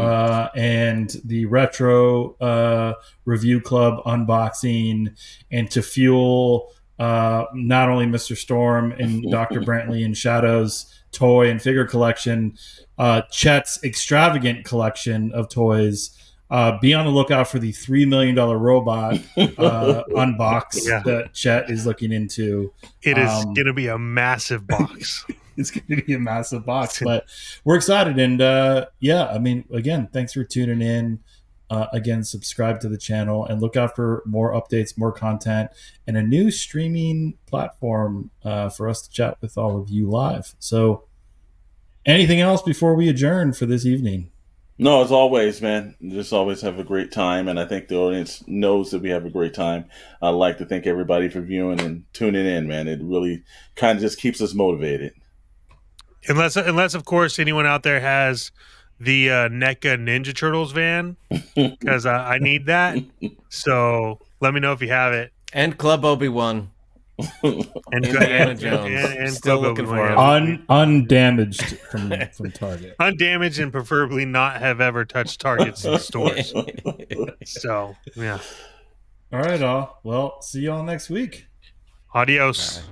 and the Retro Review Club unboxing, and to fuel not only Mr. Storm and Dr. Brantley and Shadow's toy and figure collection, Chet's extravagant collection of toys. Be on the lookout for the $3 million robot unbox that Chet is looking into. It is going to be a massive box. It's going to be a massive box, but we're excited. And I mean, again, thanks for tuning in. Again, subscribe to the channel and look out for more updates, more content, and a new streaming platform for us to chat with all of you live. So anything else before we adjourn for this evening? No, as always, man, just always have a great time, and I think the audience knows that we have a great time. I'd like to thank everybody for viewing and tuning in, man. It really kind of just keeps us motivated. Unless of course, anyone out there has the NECA Ninja Turtles van, because I need that. So let me know if you have it. And Club Obi-Wan. And Indiana Jones. And Still Club looking Obi-Wan. for him. Undamaged from Target. Undamaged, and preferably not have ever touched Targets in stores. So, yeah. All right, all. Well, see y'all next week. Adios. Bye.